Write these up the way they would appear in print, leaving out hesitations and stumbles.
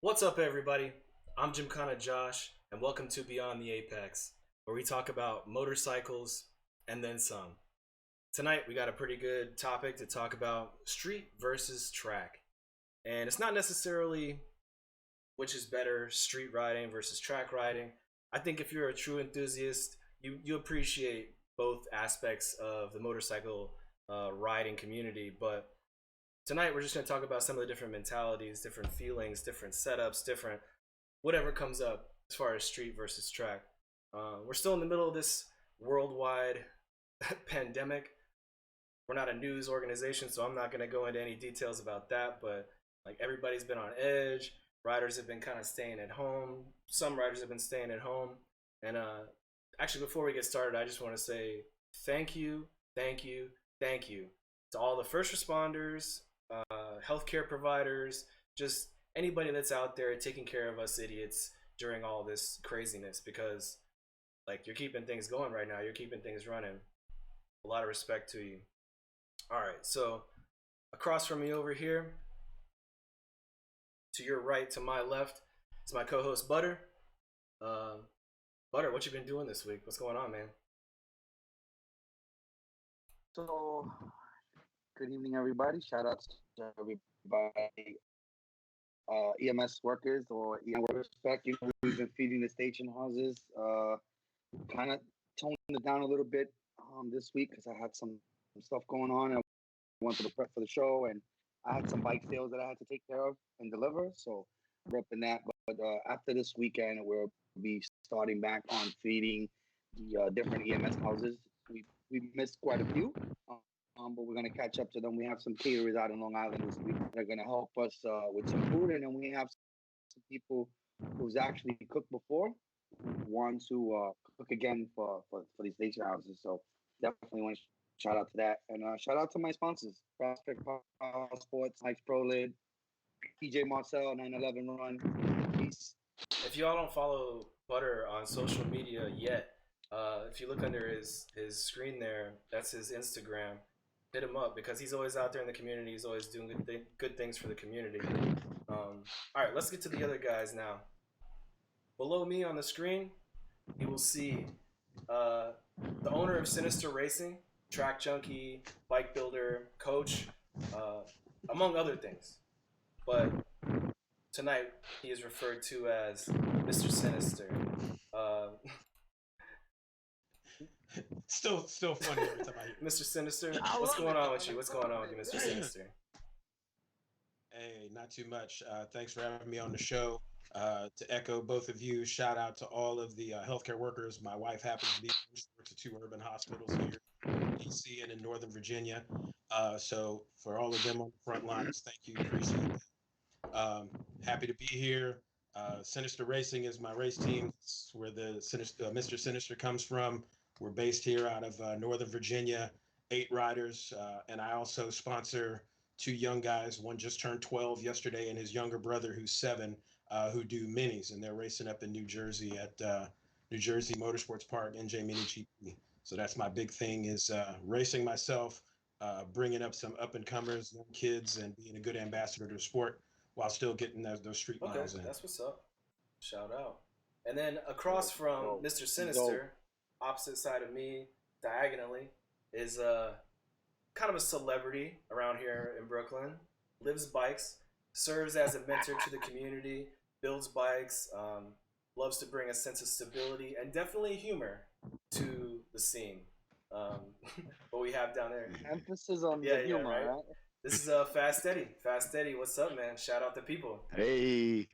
What's up, everybody? I'm Gymkhana Josh, and welcome to Beyond the Apex, where we talk about motorcycles and then some. Tonight, we got a pretty good topic to talk about: street versus track. And it's not necessarily which is better, street riding versus track riding. I think if you're a true enthusiast, you appreciate both aspects of the motorcycle riding community. But tonight, we're just going to talk about some of the different mentalities, different feelings, different setups, different whatever comes up as far as street versus track. We're still in the middle of this worldwide pandemic. We're not a news organization, so I'm not going to go into any details about that. But like everybody's been on edge. Riders have been kind of staying at home. Some riders have been staying at home. And actually, before we get started, I just want to say thank you, thank you, thank you to all the first responders, healthcare providers, just anybody that's out there taking care of us idiots during all this craziness, because like you're keeping things going right now, you're keeping things running. A lot of respect to you. All right, so across from me over here, to your right, to my left, is my co-host Butter. Butter, what you been doing this week? What's going on, man? So, good evening, everybody. Shout out to everybody, EMS workers or EM workers. Back, we've been feeding the station houses. Kind of toned it down a little bit this week because I had some stuff going on. I wanted to prep for the show, and I had some bike sales that I had to take care of and deliver. So, we're up in that. But after this weekend, we'll be starting back on feeding the different EMS houses. We missed quite a few. But we're going to catch up to them. We have some caterers out in Long Island this week that are going to help us with some food. And then we have some people who's actually cooked before want to cook again for these station houses. So definitely want to shout out to that. And shout out to my sponsors, Prospect Power Sports, Mike's Pro Lid, PJ Marcel, 911 Run. Peace. If y'all don't follow Butter on social media yet, if you look under his screen there, that's his Instagram. Hit him up because he's always out there in the community. He's always doing good things for the community. All right, let's get to the other guys now. Below me on the screen, you will see the owner of Sinister Racing, track junkie, bike builder, coach, among other things. But tonight he is referred to as Mr. Sinister. Uh, Still funny every time I hear. Mr. Sinister, what's going on with you? What's going on with you, Mr. Sinister? Hey, not too much. Thanks for having me on the show. To echo both of you, shout out to all of the healthcare workers. My wife happens to be works at two urban hospitals here in DC and in Northern Virginia. So for all of them on the front lines, thank you. Appreciate it. Happy to be here. Sinister Racing is my race team. It's where the Mr. Sinister comes from. We're based here out of Northern Virginia, 8 riders, and I also sponsor 2 young guys. One just turned 12 yesterday, and his younger brother, who's 7, who do minis, and they're racing up in New Jersey at New Jersey Motorsports Park, NJ Mini GP. So that's my big thing is racing myself, bringing up some up-and-comers, young kids, and being a good ambassador to the sport while still getting those street miles in. That's what's up. Shout out. And then across from Mr. Sinister, opposite side of me, diagonally, is kind of a celebrity around here in Brooklyn. Lives bikes, serves as a mentor to the community, builds bikes, loves to bring a sense of stability and definitely humor to the scene. What we have down there. Emphasis on the humor, right? This is Fast Eddie. Fast Eddie, what's up, man? Shout out to people. Hey,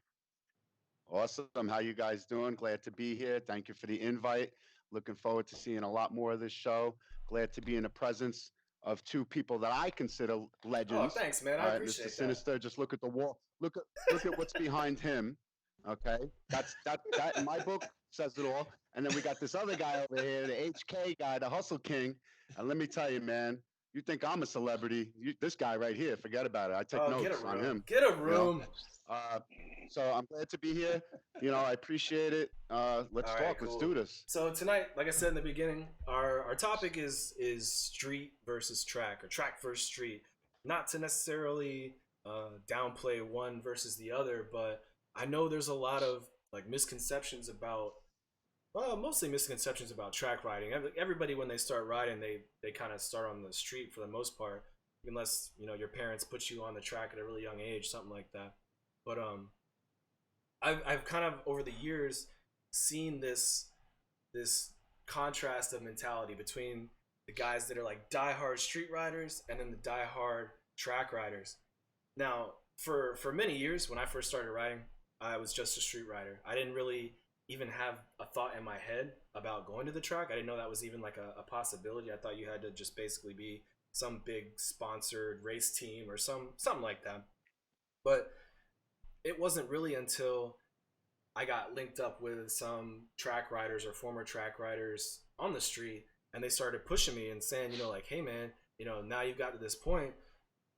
awesome. How you guys doing? Glad to be here. Thank you for the invite. Looking forward to seeing a lot more of this show. Glad to be in the presence of 2 people that I consider legends. Oh, thanks, man. I appreciate Mr. Sinister, just look at the wall. Look at what's behind him. Okay, that in my book says it all. And then we got this other guy over here, the HK guy, the Hustle King. And let me tell you, man, you think I'm a celebrity? This guy right here, forget about it. I take notes on him. Get a room. You know? So I'm glad to be here. I appreciate it. Let's talk. Cool. Let's do this. So tonight, like I said in the beginning, our topic is street versus track, or track versus street. Not to necessarily downplay one versus the other, but I know there's a lot of like misconceptions about, well, mostly misconceptions about track riding. Everybody when they start riding, they kind of start on the street for the most part, unless your parents put you on the track at a really young age, something like that. But I've kind of over the years seen this contrast of mentality between the guys that are like diehard street riders and then the diehard track riders. Now, for many years when I first started riding, I was just a street rider. I didn't really even have a thought in my head about going to the track. I didn't know that was even like a possibility. I thought you had to just basically be some big sponsored race team or something like that. But it wasn't really until I got linked up with some track riders or former track riders on the street, and they started pushing me and saying, like, hey man, now you've got to this point,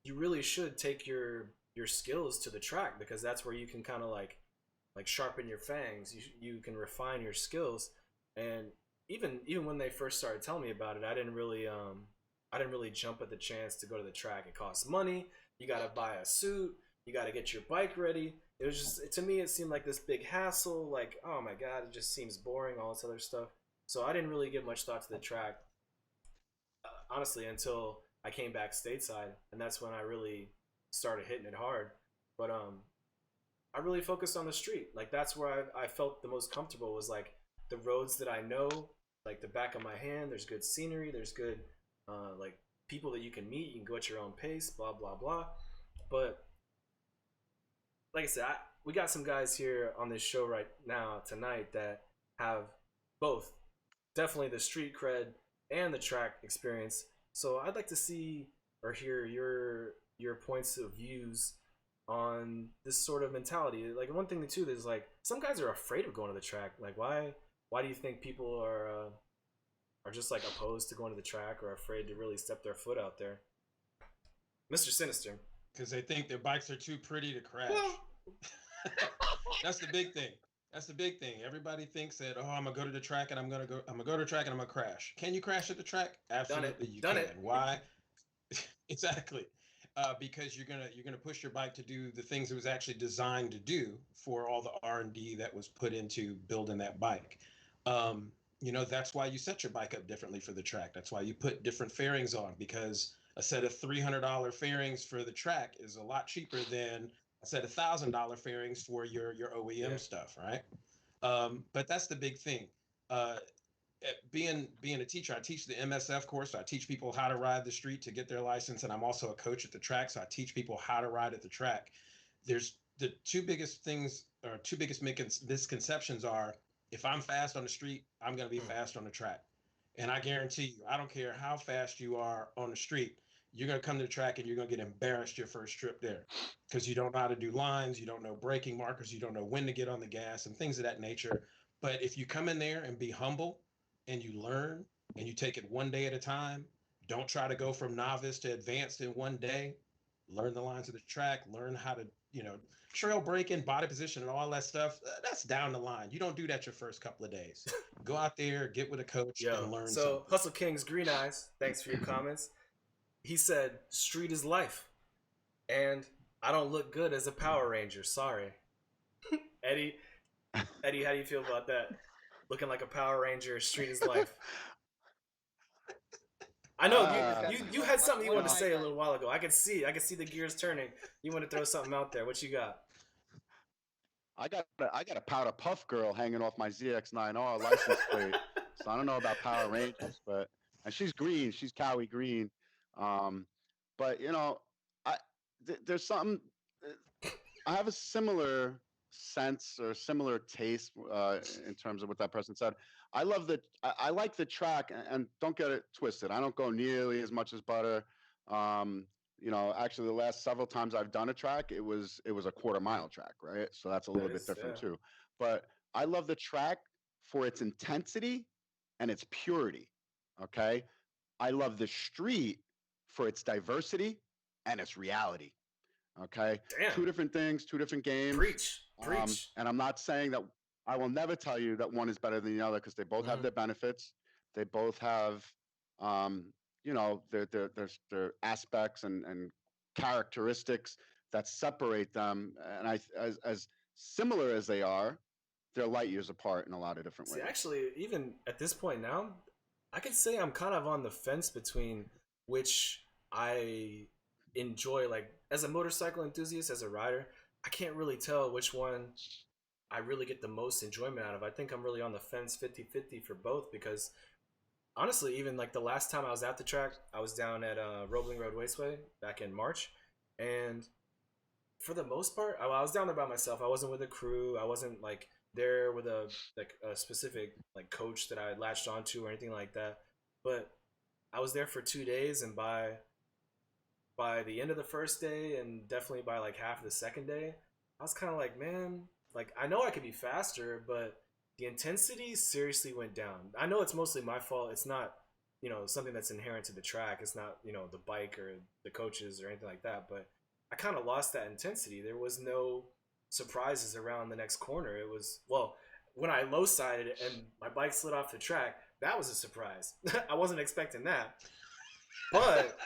you really should take your skills to the track because that's where you can kind of like sharpen your fangs. You can refine your skills. And even when they first started telling me about it, I didn't really jump at the chance to go to the track. It costs money. You got to buy a suit. You got to get your bike ready. It was just, to me, it seemed like this big hassle. Like, oh my god, it just seems boring. All this other stuff. So I didn't really give much thought to the track, honestly, until I came back stateside, and that's when I really started hitting it hard. But I really focused on the street. Like that's where I felt the most comfortable was like the roads that I know, like the back of my hand. There's good scenery. There's good like people that you can meet. You can go at your own pace. Blah blah blah. But like I said, we got some guys here on this show right now tonight that have both definitely the street cred and the track experience. So I'd like to see or hear your points of views on this sort of mentality. Like one thing too is like some guys are afraid of going to the track. Like why do you think people are just like opposed to going to the track or afraid to really step their foot out there? Mr. Sinister. Because they think their bikes are too pretty to crash. Well, That's the big thing. That's the big thing. Everybody thinks that, oh, I'm gonna go to the track and I'm gonna go to the track and I'm gonna crash. Can you crash at the track? Absolutely, you Done can. it. Why? Exactly. Because you're gonna push your bike to do the things it was actually designed to do for all the R&D that was put into building that bike. That's why you set your bike up differently for the track. That's why you put different fairings on because a set of $300 fairings for the track is a lot cheaper than a set of $1,000 fairings for your OEM stuff, right? But that's the big thing. Uh, being a teacher, I teach the MSF course. So I teach people how to ride the street to get their license, and I'm also a coach at the track. So I teach people how to ride at the track. There's the two biggest things or two biggest misconceptions are if I'm fast on the street, I'm going to be fast on the track. And I guarantee you, I don't care how fast you are on the street, you're going to come to the track and you're going to get embarrassed your first trip there because you don't know how to do lines, you don't know braking markers, you don't know when to get on the gas and things of that nature. But if you come in there and be humble and you learn and you take it one day at a time, don't try to go from novice to advanced in one day. Learn the lines of the track, learn how to, trail braking, body position, and all that stuff. That's down the line. You don't do that your first couple of days. Go out there, get with a coach, Yo, and learn so something. Hustle King's Green Eyes, thanks for your comments. He said, "Street is life," and I don't look good as a Power Ranger. Sorry, Eddie. Eddie, how do you feel about that? Looking like a Power Ranger, street is life. I know you had something you wanted to say a little while ago. I could see the gears turning. You want to throw something out there? What you got? I got a powder puff girl hanging off my ZX9R license plate. So I don't know about Power Rangers, and she's green. She's Cowie green. Um, but I there's something. I have a similar sense or similar taste in terms of what that person said. I like the track, and don't get it twisted. I don't go nearly as much as Butter. Um, actually, the last several times I've done a track, it was a quarter-mile track, right? So that's a little bit different too. But I love the track for its intensity and its purity. Okay, I love the street for its diversity and its reality. Okay, Damn. Two different things, two different games. Preach. And I'm not saying that I will never tell you that one is better than the other because they both have their benefits. They both have, their aspects and characteristics that separate them. And as similar as they are, they're light years apart in a lot of different See, ways. actually, even at this point now, I could say I'm kind of on the fence between which I enjoy. Like, as a motorcycle enthusiast, as a rider, I can't really tell which one I really get the most enjoyment out of. I think I'm really on the fence 50-50 for both because honestly, even like the last time I was at the track, I was down at Roebling Road Raceway back in March. And for the most part, I was down there by myself. I wasn't with a crew. I wasn't like there with a specific like coach that I latched onto or anything like that. But I was there for 2 days, and by the end of the first day, and definitely by like half of the second day, I was kind of like, man, like I know I could be faster, but the intensity seriously went down. I know it's mostly my fault. It's not, something that's inherent to the track. It's not, the bike or the coaches or anything like that. But I kind of lost that intensity. There was no surprises around the next corner. It was, well, when I low sided and my bike slid off the track, that was a surprise. I wasn't expecting that. But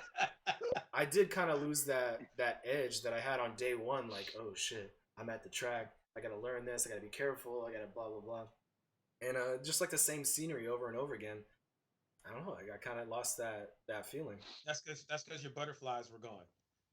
I did kind of lose that edge that I had on day one. Like, oh shit, I'm at the track. I gotta learn this. I gotta be careful. I gotta blah blah blah. And just like the same scenery over and over again. I don't know. I kind of lost that feeling. That's because your butterflies were gone.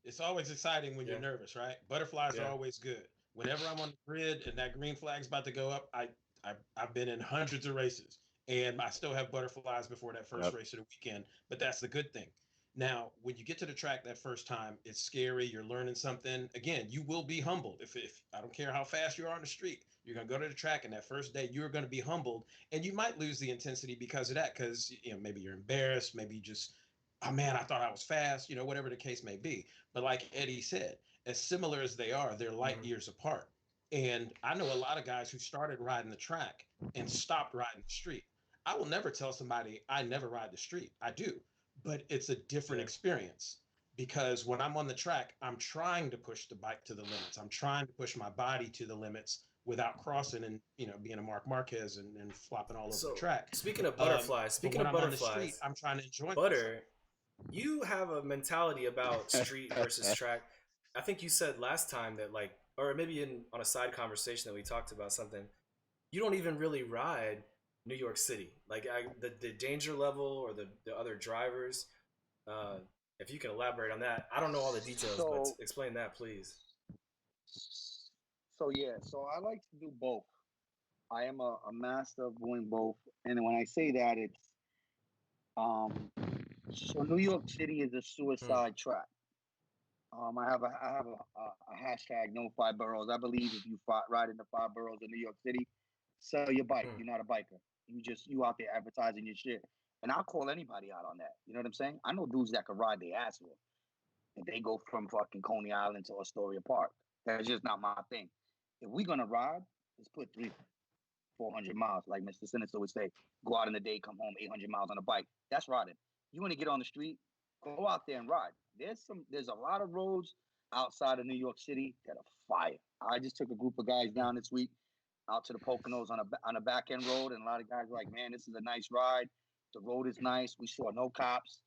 It's always exciting when Yeah. you're nervous, right? Butterflies are Yeah. always good. Whenever I'm on the grid and that green flag's about to go up, I've been in hundreds of races and I still have butterflies before that first Yep. race of the weekend. But that's the good thing. Now, when you get to the track that first time, it's scary. You're learning something. Again, you will be humbled. If I don't care how fast you are on the street, you're gonna go to the track, and that first day you're gonna be humbled, and you might lose the intensity because of that. Because maybe you're embarrassed, maybe you just, oh man, I thought I was fast. Whatever the case may be. But like Eddie said, as similar as they are, they're light years apart. And I know a lot of guys who started riding the track and stopped riding the street. I will never tell somebody I never ride the street. I do, but it's a different Yeah. experience because when I'm on the track, I'm trying to push the bike to the limits. I'm trying to push my body to the limits without crossing and being a Mark Marquez and flopping all over So the track. speaking of Um, butterflies, but when I'm on the street, I'm trying to enjoy myself. Butter, you have a mentality about street versus track. I think you said last time that like, or maybe on a side conversation that we talked about something. You don't even really ride New York City. Like the danger level or the other drivers. Uh, if you can elaborate on that, I don't know all the details, but So, explain that, please. so I like to do both. I am a master of doing both, and when I say that, it's um. So New York City is a Hmm. suicide trap. I have a hashtag no five boroughs. I believe if you ride in the five boroughs of New York City, sell your bike. Hmm. You're not a biker. You out there advertising your shit. And I'll call anybody out on that. You know what I'm saying? I know dudes that could ride their ass off. And they go from fucking Coney Island to Astoria Park. That's just not my thing. If we're gonna ride, let's put 400 miles, like Mr. Sinister would say. Go out in the day, come home 800 miles on a bike. That's riding. You want to get on the street, go out there and ride. There's a lot of roads outside of New York City that are fire. I just took a group of guys down this week out to the Poconos on a back end road, and a lot of guys were like, "Man, this is a nice ride. The road is nice. We saw no cops.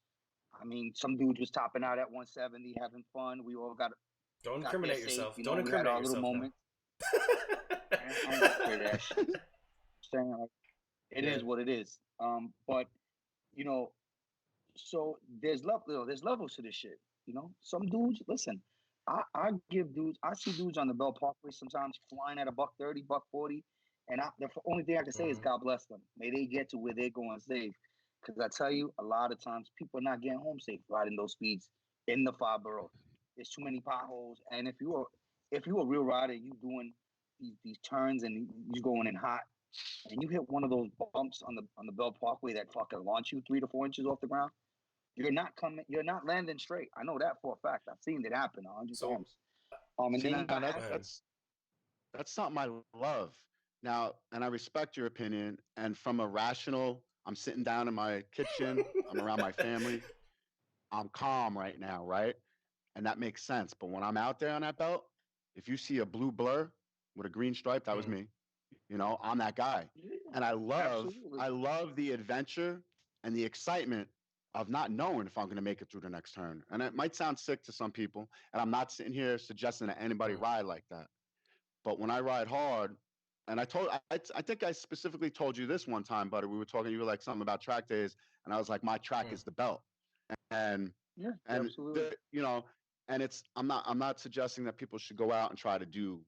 I mean, some dudes was topping out at 170, having fun. We all Don't got there incriminate safe. yourself. You know, Don't we had incriminate our little yourself now. moments. I ain't gonna say that shit. Saying like, it Yeah. is what it is. But you know, so there's levels to this shit. Some dudes, listen, I give dudes, I see dudes on the Bell Parkway sometimes flying at a buck 30, buck 40, and the only thing I can say is Hmm. God bless them. May they get to where they're going safe. Because I tell you, a lot of times people are not getting home safe riding those speeds in the five boroughs. There's too many potholes, and if you're a real rider, you doing these turns and you going in hot, and you hit one of those bumps on the Bell Parkway that fucking launch you 3 to 4 inches off the ground, you're not landing straight. I know that for a fact. I've seen it happen 100 So, times. And See, then now you got go ahead. that's something I love. Now, and I respect your opinion. And from a rational, I'm sitting down in my kitchen, I'm around my family, I'm calm right now, right? And that makes sense. But when I'm out there on that belt, if you see a blue blur with a green stripe, that was Hmm. me. I'm that guy. And absolutely. I love the adventure and the excitement of not knowing if I'm going to make it through the next turn. And it might sound sick to some people, and I'm not sitting here suggesting that anybody Hmm. ride like that. But when I ride hard, and I think I specifically told you this one time, buddy. We were talking. You were like something about track days, and I was like, my track is the belt, and Yeah, and absolutely. and it's I'm not suggesting that people should go out and try to do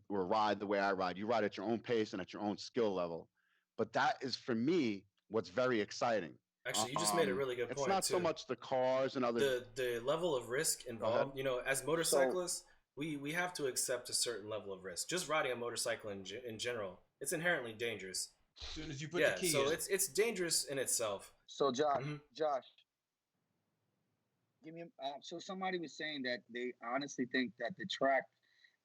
or ride the way I ride. You ride at your own pace and at your own skill level, but that is for me what's very exciting. Actually, you just made a really good It's point not so too. much the cars and other. The level of risk Go ahead. involved. You know, as So, motorcyclists, we have to accept a certain level of risk. Just riding a motorcycle in general, it's inherently dangerous. As soon as you put Yeah, the key so in. it's dangerous in itself. so Josh, hmm Josh, give me. So somebody was saying that they honestly think that the track,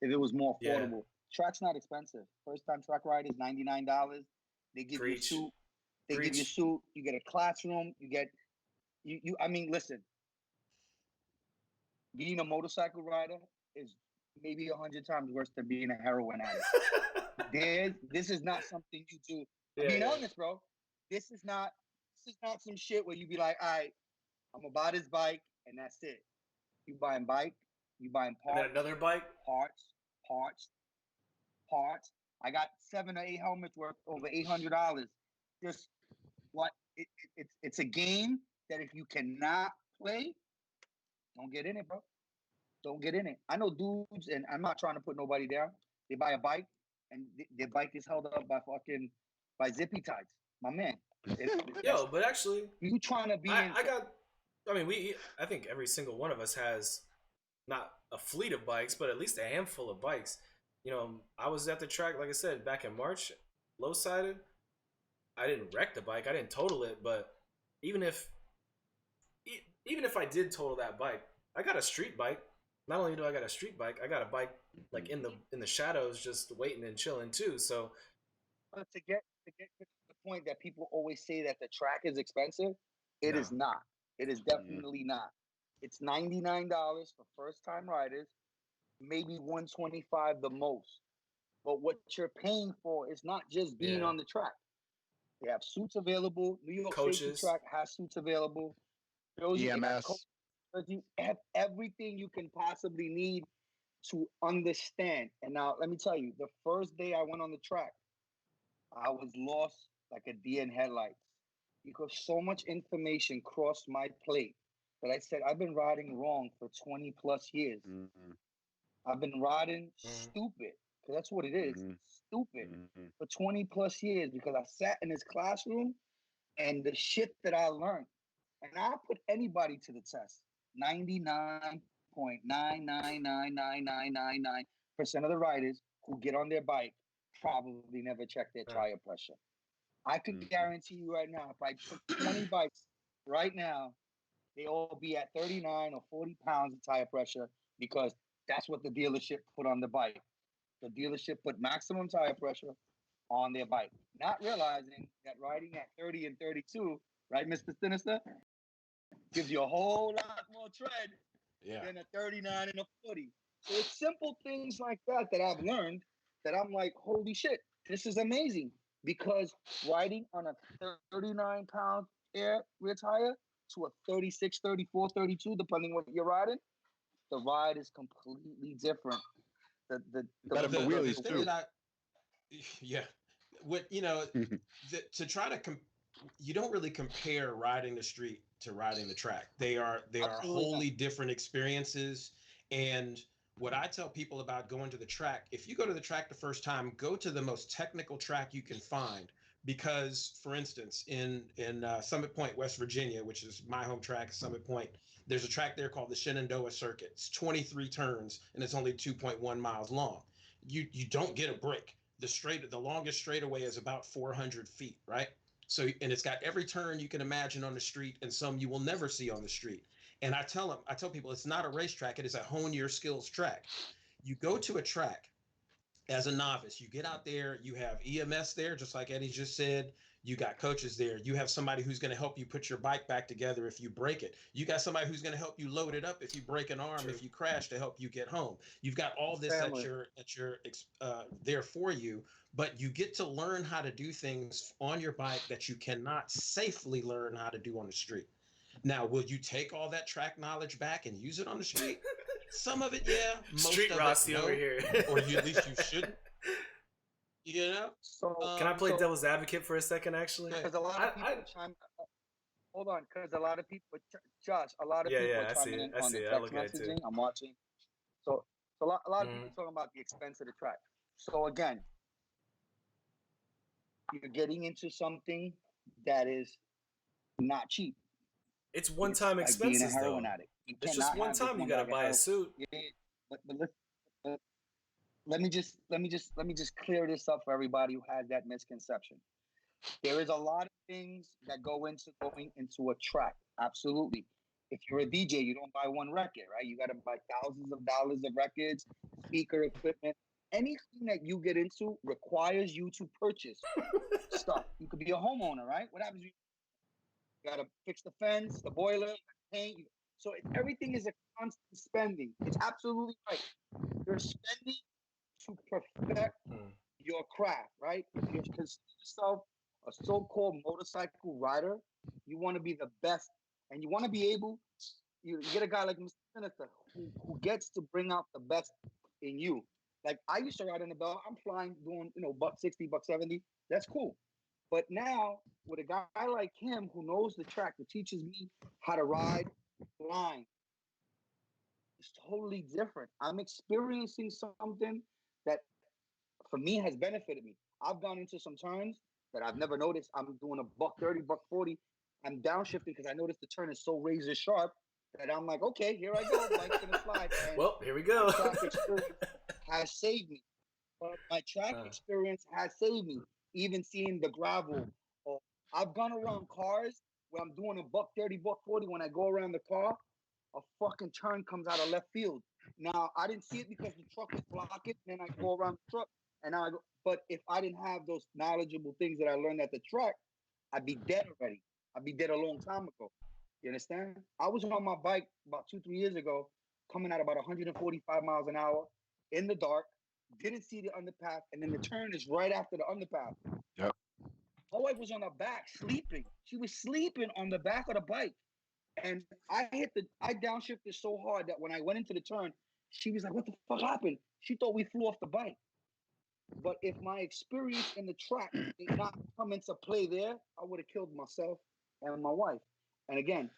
if it was more Yeah, affordable, track's not expensive. First time track ride is $99. They give you a preach, suit. They give you a preach. suit. You get a classroom. You get you. I mean, listen, being a motorcycle rider is maybe 100 times worse than being a heroin addict. This is not something you do. I'm Yeah, being yeah. honest, bro. This is not some shit where you be like, all right, I'm gonna buy this bike and that's it. You buying bike, you buying And then parts, another bike. parts, parts, parts. I got 7 or 8 helmets worth over $800. Just what it's a game that if you cannot play, don't get in it, bro. Don't get in it. I know dudes, and I'm not trying to put nobody down. They buy a bike, and their bike is held up by zippy ties. My man, Yo, but actually, you trying to be in. I got. I mean, I think every single one of us has not a fleet of bikes, but at least a handful of bikes. You know, I was at the track, like I said, back in March, low sided. I didn't wreck the bike. I didn't total it, but even if even if I did total that bike, I got a street bike. Not only do I got a street bike, I got a bike like in the shadows, just waiting and chilling too. So But to get to the point that people always say that the track is expensive, it no, is not. It is definitely not. It's $99 for first time riders, maybe 125 the most. But what you're paying for is not just being yeah, on the track. They have suits available. New York Safety coaches, Track has suits available. They got EMS. you have everything you can possibly need to understand. And now let me tell you, the first day I went on the track, I was lost like a deer in headlights because so much information crossed my plate that I said, I've been riding wrong for 20 plus years. Mm-hmm. I've been riding Mhm. stupid, because that's what it is, Mm-hmm. stupid, Mm-hmm. for 20 plus years because I sat in this classroom and the shit that I learned. And I put anybody to the test. 99.9999999% of the riders who get on their bike probably never check their tire pressure. I could guarantee you right now, if I took 20 bikes right now, they all be at 39 or 40 pounds of tire pressure because that's what the dealership put on the bike. The dealership put maximum tire pressure on their bike, not realizing that riding at 30 and 32, right, Mr. Sinister, gives you a whole lot more tread than a 39 and a 40. So it's simple things like that that I've learned that I'm like, holy shit, this is amazing. Because riding on a 39-pound rear tire to a 36, 34, 32, depending what you're riding, the ride is completely different. Better for The wheelies thing too. that yeah, what to try to you don't really compare riding the street to riding the track. They are Absolutely not. wholly different experiences. And what I tell people about going to the track, if you go to the track the first time, go to the most technical track you can find. Because, for instance, in Summit Point, West Virginia, which is my home track, Summit Point, there's a track there called the Shenandoah Circuit. It's 23 turns and it's only 2.1 miles long. You don't get a break. The longest straightaway is about 400 feet, right? So, and it's got every turn you can imagine on the street and some you will never see on the street. And I tell people it's not a racetrack, it is a hone your skills track. You go to a track as a novice, you get out there, you have EMS there, just like Eddie just said. You got coaches there. You have somebody who's going to help you put your bike back together if you break it. You got somebody who's going to help you load it up if you break an arm, True. if you crash, to help you get home. You've got all this Family. at your there for you, but you get to learn how to do things on your bike that you cannot safely learn how to do on the street. Now, will you take all that track knowledge back and use it on the street? Some of it, yeah. Most Street of Rossi it, no. over here. Or at least you shouldn't. You know. So Can I play so devil's advocate for a second? Actually, Okay. because a lot of people chime. Hold on, because a lot of people, Josh, a lot of people are I see chiming it. in I on see the it. I text look at it too. messaging. I'm watching. So a lot of Mhm. people talking about the expense of the track. So again, you're getting into something that is not cheap. It's It's one-time like being a expenses though. heroin addict. You It's just cannot one have just time you one gotta bag of buy a heroin. suit. Yeah, but let me just clear this up for everybody who has that misconception. There is a lot of things that go into going into a track. Absolutely. If you're a DJ, you don't buy one record, right? You got to buy thousands of dollars of records, speaker equipment. Anything that you get into requires you to purchase stuff. You could be a homeowner, right? What happens? You got to fix the fence, the boiler, paint. So everything is a constant spending. It's absolutely right. You're spending to perfect your craft, right? If you consider yourself a so-called motorcycle rider, you want to be the best, and you want to be able. You get a guy like Mr. Sinister who gets to bring out the best in you. Like I used to ride in the bell. I'm flying, doing $160, $170. That's cool. But now with a guy like him who knows the track, who teaches me how to ride blind, it's totally different. I'm experiencing something that for me has benefited me. I've gone into some turns that I've never noticed. I'm doing a $130, $140. I'm downshifting because I noticed the turn is so razor sharp that I'm like, okay, here I go. Bike's gonna slide. And Well, here we go. my track experience has saved me. My track experience has saved me. Even seeing the gravel. Or I've gone around cars where I'm doing a $130, $140. When I go around the car, a fucking turn comes out of left field. Now I didn't see it because the truck was blocking. Then I go around the truck, and now I go. But if I didn't have those knowledgeable things that I learned at the track, I'd be dead already. I'd be dead a long time ago. You understand? I was on my bike about 2-3 years ago, coming at about 145 miles an hour in the dark. Didn't see the underpass, and then the turn is right after the underpass. Yep. My wife was on her back sleeping. She was sleeping on the back of the bike. And I downshifted so hard that when I went into the turn, she was like, "What the fuck happened?" She thought we flew off the bike. But if my experience in the track did not come into play there, I would have killed myself and my wife. And again,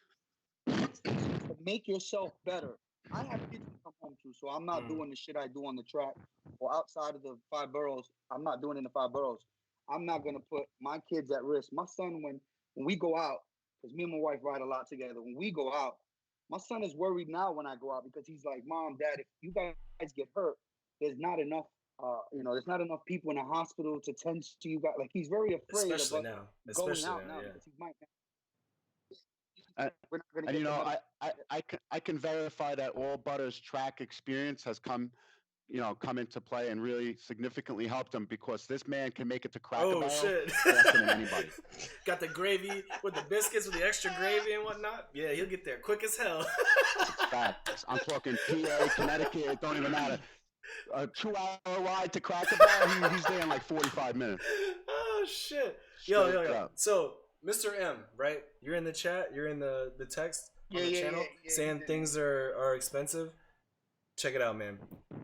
it's to make yourself better. I have kids to come home to, so I'm not doing the shit I do on the track or outside of the 5 boroughs. I'm not doing it in the 5 boroughs. I'm not gonna put my kids at risk. My son, when we go out, because me and my wife ride a lot together. When we go out, my son is worried now when I go out because he's like, "Mom, Dad, if you guys get hurt, there's not enough. There's not enough people in the hospital to tend to you guys." Like he's very afraid of Especially us now. going Especially out now yeah. because he might. And, We're not gonna and get you know, the I can verify that all Butter's track experience has come into play and really significantly helped him because this man can make it to Cracker Oh Barrel shit! faster than anybody. Got the gravy with the biscuits with the extra gravy and whatnot. Yeah, he'll get there quick as hell. Facts. I'm talking PA, Connecticut. It don't even matter. A 2-hour ride to Cracker Barrel, he's there in like 45 minutes. Oh shit! Straight Yo. up. So, Mr. M, right? You're in the chat. You're in the text on the channel saying things are expensive. Check it out, man.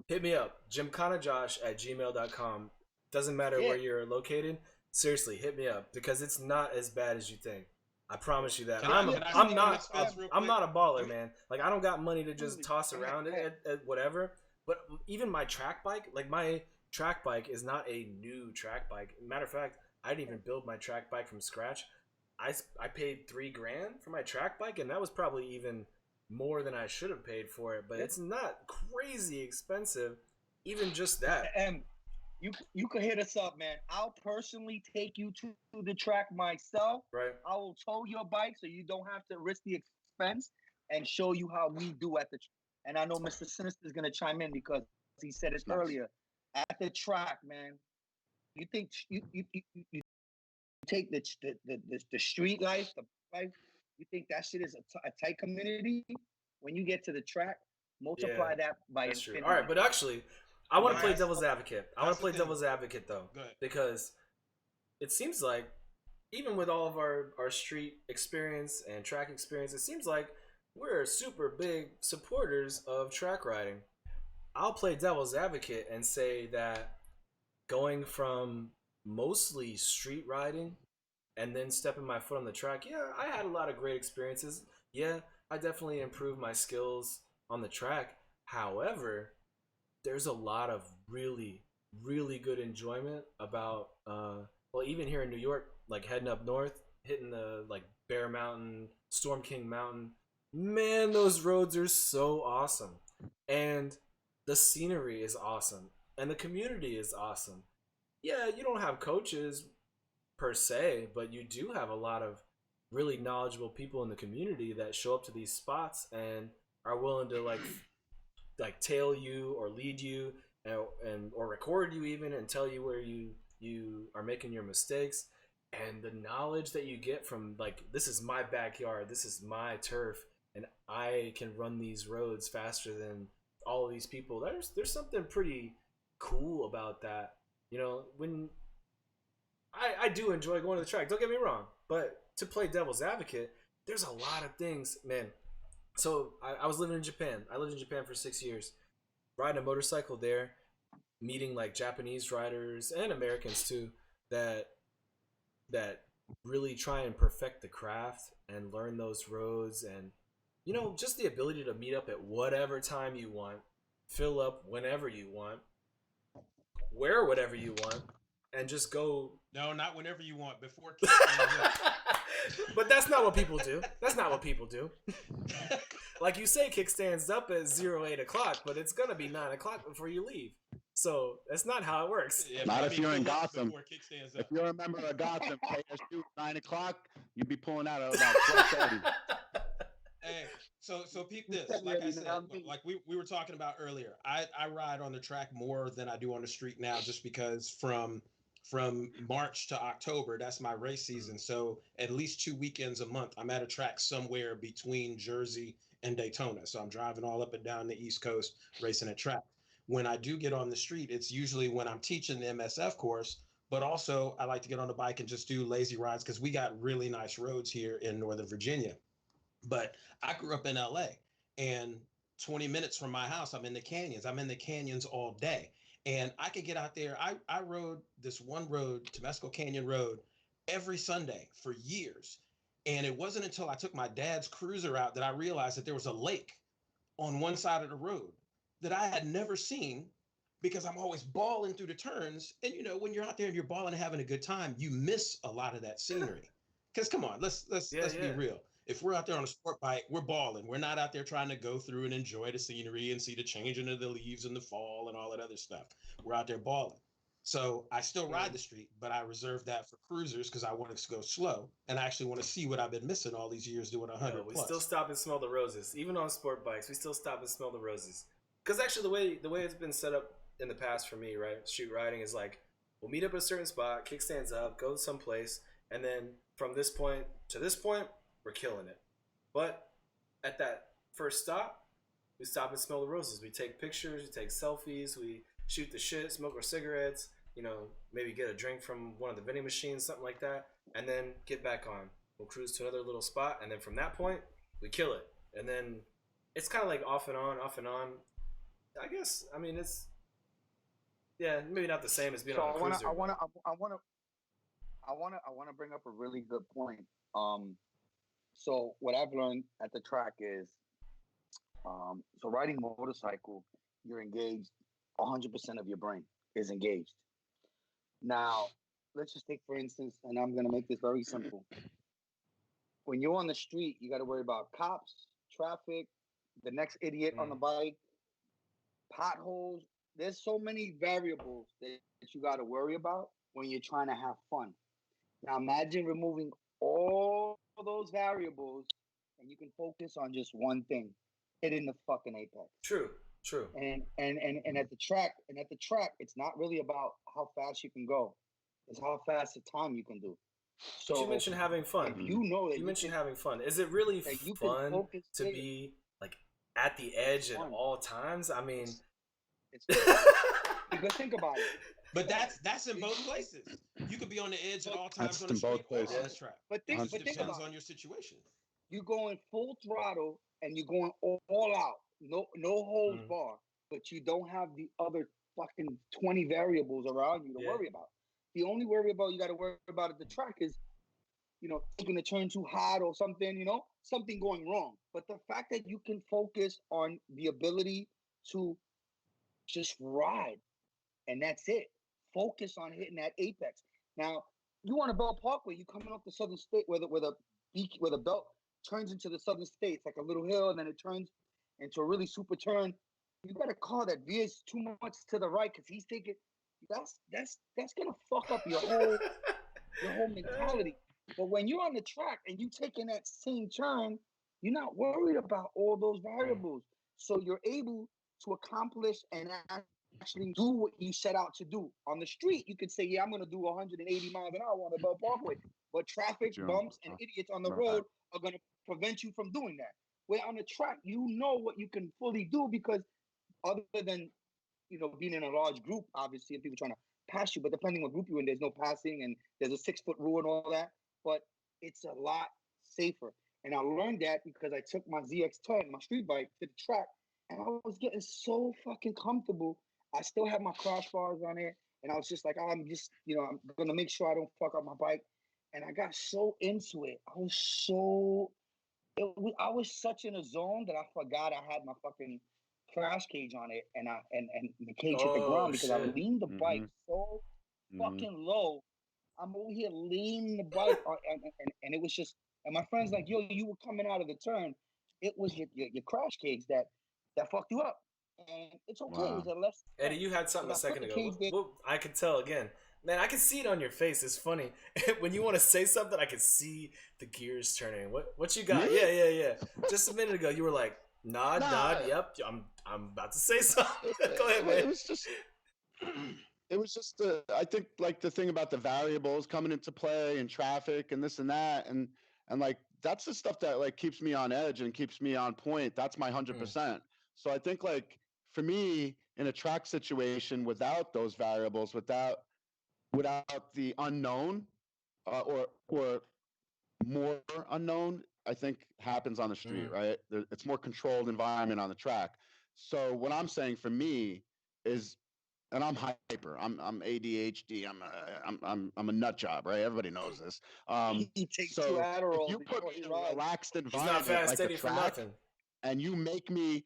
Hit me up, gymkhanajosh@gmail.com. Doesn't matter where you're located. Seriously, hit me up because it's not as bad as you think. I promise you that. I'm not a baller, man. Like I don't got money to just toss around at whatever. But even my track bike, like my track bike is not a new track bike. Matter of fact, I didn't even build my track bike from scratch. I paid $3,000 for my track bike, and that was probably even more than I should have paid for it. But it's not crazy expensive, even just that. And you could hit us up, man. I'll personally take you to the track myself. Right. I will tow your bike so you don't have to risk the expense and show you how we do at the track. And I know Mr. Sinister is gonna chime in because he said it earlier. At the track, man. You think you take the street life, the life. You think that shit is a tight community? When you get to the track, multiply that by that's true. infinity. All right, but actually, I want to play devil's advocate. I want to play devil's advocate though, because it seems like even with all of our street experience and track experience, it seems like we're super big supporters of track riding. I'll play devil's advocate and say that going from mostly street riding and then stepping my foot on the track, yeah, I had a lot of great experiences. Yeah, I definitely improved my skills on the track. However, there's a lot of really good enjoyment about well, even here in New York, like heading up north, hitting the like Bear Mountain, Storm King Mountain. Man, those roads are so awesome. And the scenery is awesome. And the community is awesome. Yeah, you don't have coaches per se, but you do have a lot of really knowledgeable people in the community that show up to these spots and are willing to like tail you or lead you and or record you even and tell you where you are making your mistakes, and the knowledge that you get from like, this is my backyard, this is my turf, and I can run these roads faster than all of these people. There's something pretty cool about that. You know, when I do enjoy going to the track, don't get me wrong, but to play devil's advocate, there's a lot of things, man. So I was living in Japan. I lived in Japan for 6 years, riding a motorcycle there, meeting like Japanese riders and Americans too that that really try and perfect the craft and learn those roads, and you know, just the ability to meet up at whatever time you want, fill up whenever you want, wear whatever you want, and just go. No, not whenever you want. Before kickstands up. But that's not what people do. That's not what people do. Like you say, kickstands up at 08 o'clock, but it's gonna be 9 o'clock before you leave. So that's not how it works. Yeah, Not I if mean, you're in pull up Gotham. before kickstands If up. you're a member of Gotham, KSU 9 o'clock, you'd be pulling out at about 12:30. Hey, so peep this. Like I said, like we were talking about earlier, I ride on the track more than I do on the street now, just because from March to October, that's my race season. So at least 2 weekends a month, I'm at a track somewhere between Jersey and Daytona. So I'm driving all up and down the East Coast racing at track. When I do get on the street, it's usually when I'm teaching the MSF course, but also I like to get on the bike and just do lazy rides because we got really nice roads here in Northern Virginia. But I grew up in LA, and 20 minutes from my house, I'm in the canyons. I'm in the canyons all day. And I could get out there. I rode this one road, Temescal Canyon Road, every Sunday for years. And it wasn't until I took my dad's cruiser out that I realized that there was a lake on one side of the road that I had never seen, because I'm always balling through the turns. And you know, when you're out there and you're balling and having a good time, you miss a lot of that scenery. Because come on, let's be real. If we're out there on a sport bike, we're balling. We're not out there trying to go through and enjoy the scenery and see the changing of the leaves in the fall and all that other stuff. We're out there balling. So I still ride the street, but I reserve that for cruisers because I want to go slow and I actually want to see what I've been missing all these years doing 100 No, we plus. still stop and smell the roses, even on sport bikes. We still stop and smell the roses. Because actually, the way it's been set up in the past for me, right, street riding is like, we'll meet up at a certain spot, kickstands up, go someplace, and then from this point to this point, we're killing it. But at that first stop, we stop and smell the roses. We take pictures, we take selfies, we shoot the shit, smoke our cigarettes, you know, maybe get a drink from one of the vending machines, something like that, and then get back on. We'll cruise to another little spot, and then from that point, we kill it. And then it's kind of like off and on, off and on. I guess, I mean, it's, yeah, maybe not the same as being on a cruiser. I want to bring up a really good point. So what I've learned at the track is, so riding motorcycle, you're engaged. 100% of your brain is engaged. Now, let's just take for instance, and I'm gonna make this very simple. When you're on the street, you got to worry about cops, traffic, the next idiot on the bike, potholes. There's so many variables that you got to worry about when you're trying to have fun. Now imagine removing all those variables and you can focus on just one thing, hitting the fucking apex. True. And at the track, it's not really about how fast you can go. It's how fast the time you can do. So you mentioned having fun. You know that you mentioned having fun. Is it really fun to be like at the edge at all times? I mean, it's because think about it. But that's in both places. You could be on the edge at all times on the street or on the track. But think depends about on your situation. You going full throttle and you're going all out, no holds bar, but you don't have the other fucking 20 variables around you to worry about. The only variable you got to worry about at the track is, taking a turn too hot or something, something going wrong. But the fact that you can focus on the ability to just ride, and that's it. Focus on hitting that apex. Now, you want a Belt Parkway, you coming off the Southern State where the belt turns into the Southern States, like a little hill, and then it turns into a really super turn. You got a car that veers too much to the right because he's thinking that's gonna fuck up your whole mentality. But when you're on the track and you taking that same turn, you're not worried about all those variables. So you're able to accomplish and actually do what you set out to do. On the street, you could say, yeah, I'm going to do 180 miles an hour on the Belt Parkway. But traffic, bumps, and idiots on the road are going to prevent you from doing that. Where on the track, you know what you can fully do because other than, being in a large group, obviously, and people trying to pass you, but depending on what group you're in, there's no passing and there's a 6-foot rule and all that. But it's a lot safer. And I learned that because I took my ZX10, my street bike, to the track, and I was getting so fucking comfortable. I still have my crossbars on it, and I was just like, I'm just, I'm gonna make sure I don't fuck up my bike. And I got so into it. I was such in a zone that I forgot I had my fucking crash cage on it, and the cage hit the ground because I leaned the bike so fucking low. I'm over here leaning the bike, and it was just. And my friend's like, "Yo, you were coming out of the turn. It was your crash cage that fucked you up, and it's okay. Wow. It was a less." Eddie, you had something a second ago. Well, I could tell again. Man, I can see it on your face. It's funny when you want to say something. I can see the gears turning. What you got? Me? Yeah. Just a minute ago, you were like, nod. Yep, I'm about to say something. Go ahead, man. It was just I think like the thing about the variables coming into play and traffic and this and that and like that's the stuff that like keeps me on edge and keeps me on point. That's my 100%. So I think like for me in a track situation without those variables, without the unknown or more unknown, I think happens on the street, right? It's more controlled environment on the track. So what I'm saying for me is, and I'm hyper. I'm ADHD. I'm a nut job, right? Everybody knows this. He takes so 2 Adderall if you put me in a relaxed He's environment not fast, like steady a track, for nothing. and you make me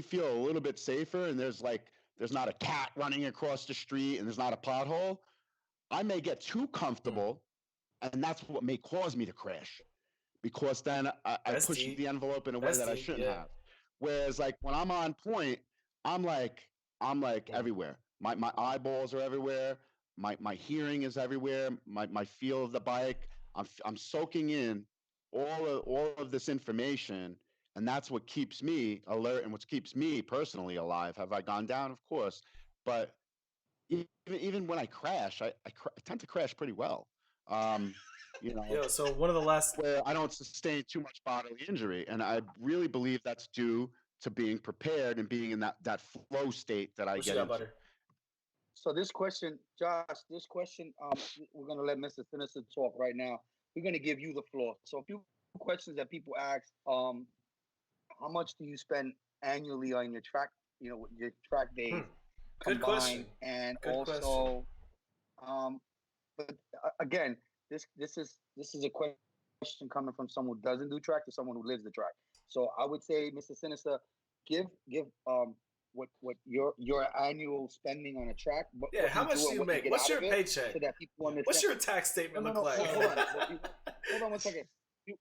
feel a little bit safer, and there's not a cat running across the street, and there's not a pothole, I may get too comfortable, and that's what may cause me to crash, because then I push the envelope in a way that I shouldn't have. Whereas like when I'm on point, I'm like everywhere. My eyeballs are everywhere. My hearing is everywhere. My feel of the bike. I'm soaking in all of this information, and that's what keeps me alert and what keeps me personally alive. Have I gone down? Of course, but even when I crash, I tend to crash pretty well. So one of the last where I don't sustain too much bodily injury, and I really believe that's due to being prepared and being in that flow state that I get into. Butter? So this question, Josh, we're gonna let Mr. Sinister talk right now. We're gonna give you the floor. So a few questions that people ask: how much do you spend annually on your track? Your track days. Good question. And good also, question. But again, this is a question coming from someone who doesn't do track to someone who lives the track. So I would say, Mr. Sinister, give what your annual spending on a track. How much do you make? What's your paycheck? So that people understand. What's your tax statement look like? Hold on 1 second.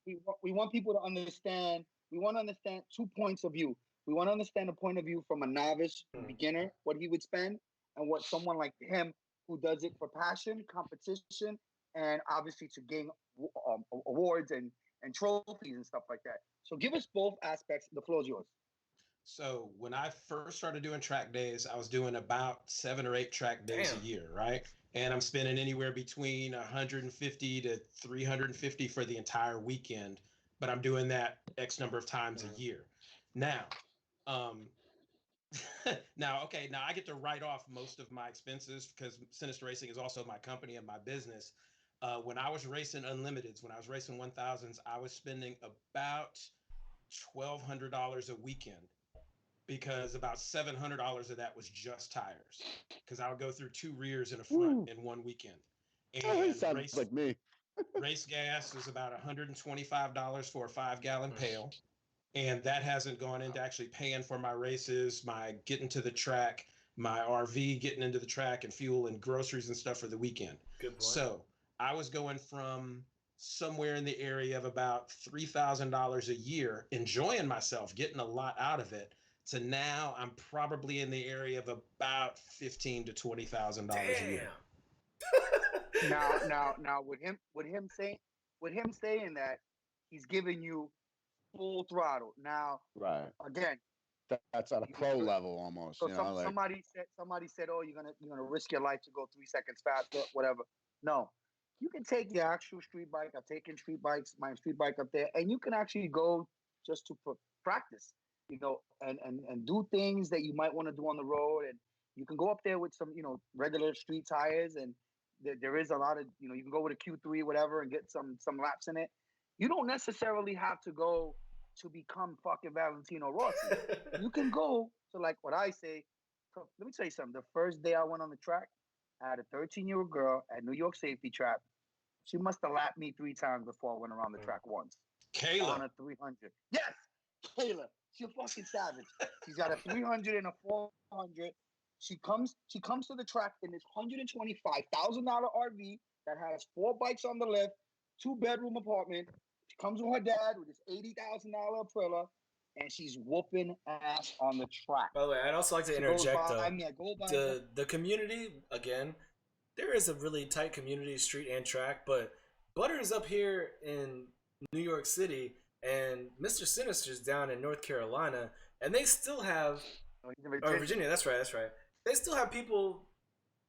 We want people to understand. We want to understand 2 points of view. We want to understand the point of view from a novice beginner, what he would spend, and what someone like him who does it for passion, competition, and obviously to gain awards and trophies and stuff like that. So give us both aspects. The floor is yours. So when I first started doing track days, I was doing about 7 or 8 track days a year, right? And I'm spending anywhere between 150 to 350 for the entire weekend, but I'm doing that X number of times a year. Now, now I get to write off most of my expenses because Sinister Racing is also my company and my business. When I was racing Unlimiteds, when I was racing 1000s, I was spending about $1,200 a weekend because about $700 of that was just tires. Because I would go through 2 rears and a front in one weekend. Oh, he And sounds like me. race gas is about $125 for a 5-gallon pail. And that hasn't gone into actually paying for my races, my getting to the track, my RV, getting into the track and fuel and groceries and stuff for the weekend. Good point. So I was going from somewhere in the area of about $3,000 a year, enjoying myself, getting a lot out of it, to now I'm probably in the area of about $15,000 to $20,000 a year. Now, with him saying that, he's giving you full throttle. Now, Right. again, That's at a pro level almost. so You know, like somebody said, oh, you're gonna risk your life to go 3 seconds faster, whatever. No, you can take your actual street bike. I've taken street bikes, my street bike up there, and you can actually go just to practice, and do things that you might want to do on the road, and you can go up there with some, regular street tires, and there is a lot of, you can go with a Q3, whatever, and get some laps in it. You don't necessarily have to go to become fucking Valentino Rossi. You can go to, like what I say. So let me tell you something. The first day I went on the track, I had a 13-year-old girl at New York Safety Trap. She must have lapped me 3 times before I went around the track once. Kayla. On a 300. Yes, Kayla. She's a fucking savage. She's got a 300 and a 400. She comes to the track in this $125,000 RV that has 4 bikes on the left, 2-bedroom apartment. She comes with her dad with this $80,000 Aprilia, and she's whooping ass on the track. By the way, I'd also like to interject though. The community, again, there is a really tight community, street and track, but Butter's up here in New York City and Mr. Sinister's down in North Carolina, and they still have Virginia, that's right. They still have people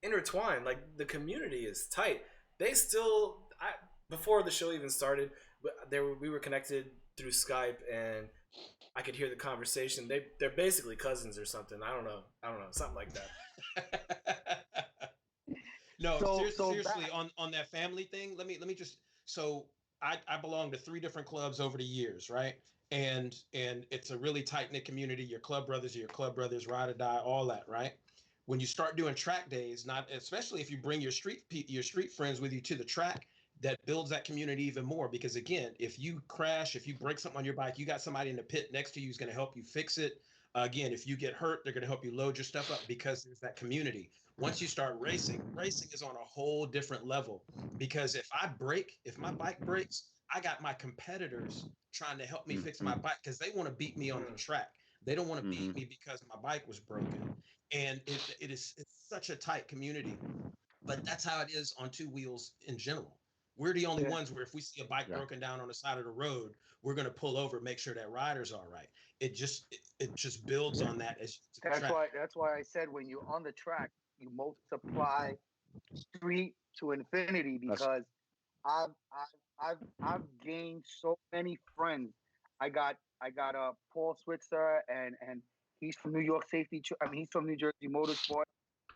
intertwined. Like, the community is tight. They still, before the show even started, we were connected through Skype, and I could hear the conversation. They're basically cousins or something. I don't know, something like that. No, seriously, on that family thing, let me just, so I belong to 3 different clubs over the years, right? And it's a really tight knit community. Your club brothers are your club brothers, ride or die, all that, right? When you start doing track days, not especially if you bring your street friends with you to the track, that builds that community even more. Because again, if you crash, if you break something on your bike, you got somebody in the pit next to you who's going to help you fix it. Again, if you get hurt, they're going to help you load your stuff up because there's that community. Once you start racing is on a whole different level, because if my bike breaks, I got my competitors trying to help me fix my bike because they want to beat me on the track. They don't want to beat me because my bike was broken. And it's such a tight community, but that's how it is on 2 wheels in general. We're the only ones where if we see a bike broken down on the side of the road, we're going to pull over, make sure that rider's all right. It just builds on that as you that's why I said when you're on the track, you multiply street to infinity, because I've gained so many friends. I got Paul Switzer, and he's from New York Safety. I mean, he's from New Jersey Motorsport.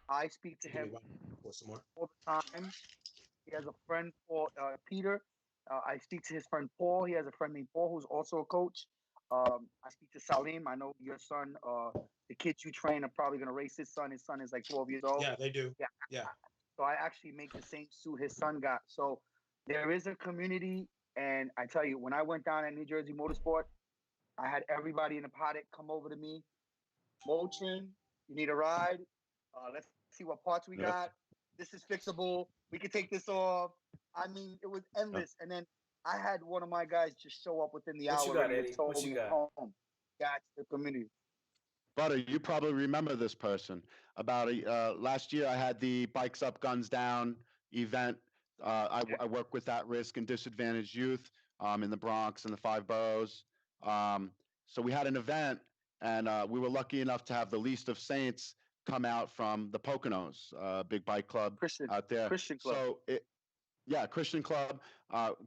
I speak to him all the time. He has a friend called Peter. I speak to his friend Paul. He has a friend named Paul who's also a coach. I speak to Salim. I know your son, the kids you train are probably going to race his son. His son is like 12 years old. Yeah, they do. Yeah. So I actually make the same suit his son got. So there is a community. And I tell you, when I went down at New Jersey Motorsport, I had everybody in the paddock come over to me. Motrin, you need a ride? Let's see what parts we got. This is fixable. We can take this off. I mean, it was endless. And then I had one of my guys just show up within the hour and told me home. That's the community. Butter, you probably remember this person. About last year, I had the Bikes Up, Guns Down event. I work with at-risk and disadvantaged youth in the Bronx and the 5 boroughs. So we had an event, and we were lucky enough to have the Least of Saints come out from the Poconos, big bike club out there. Christian club. So Christian club,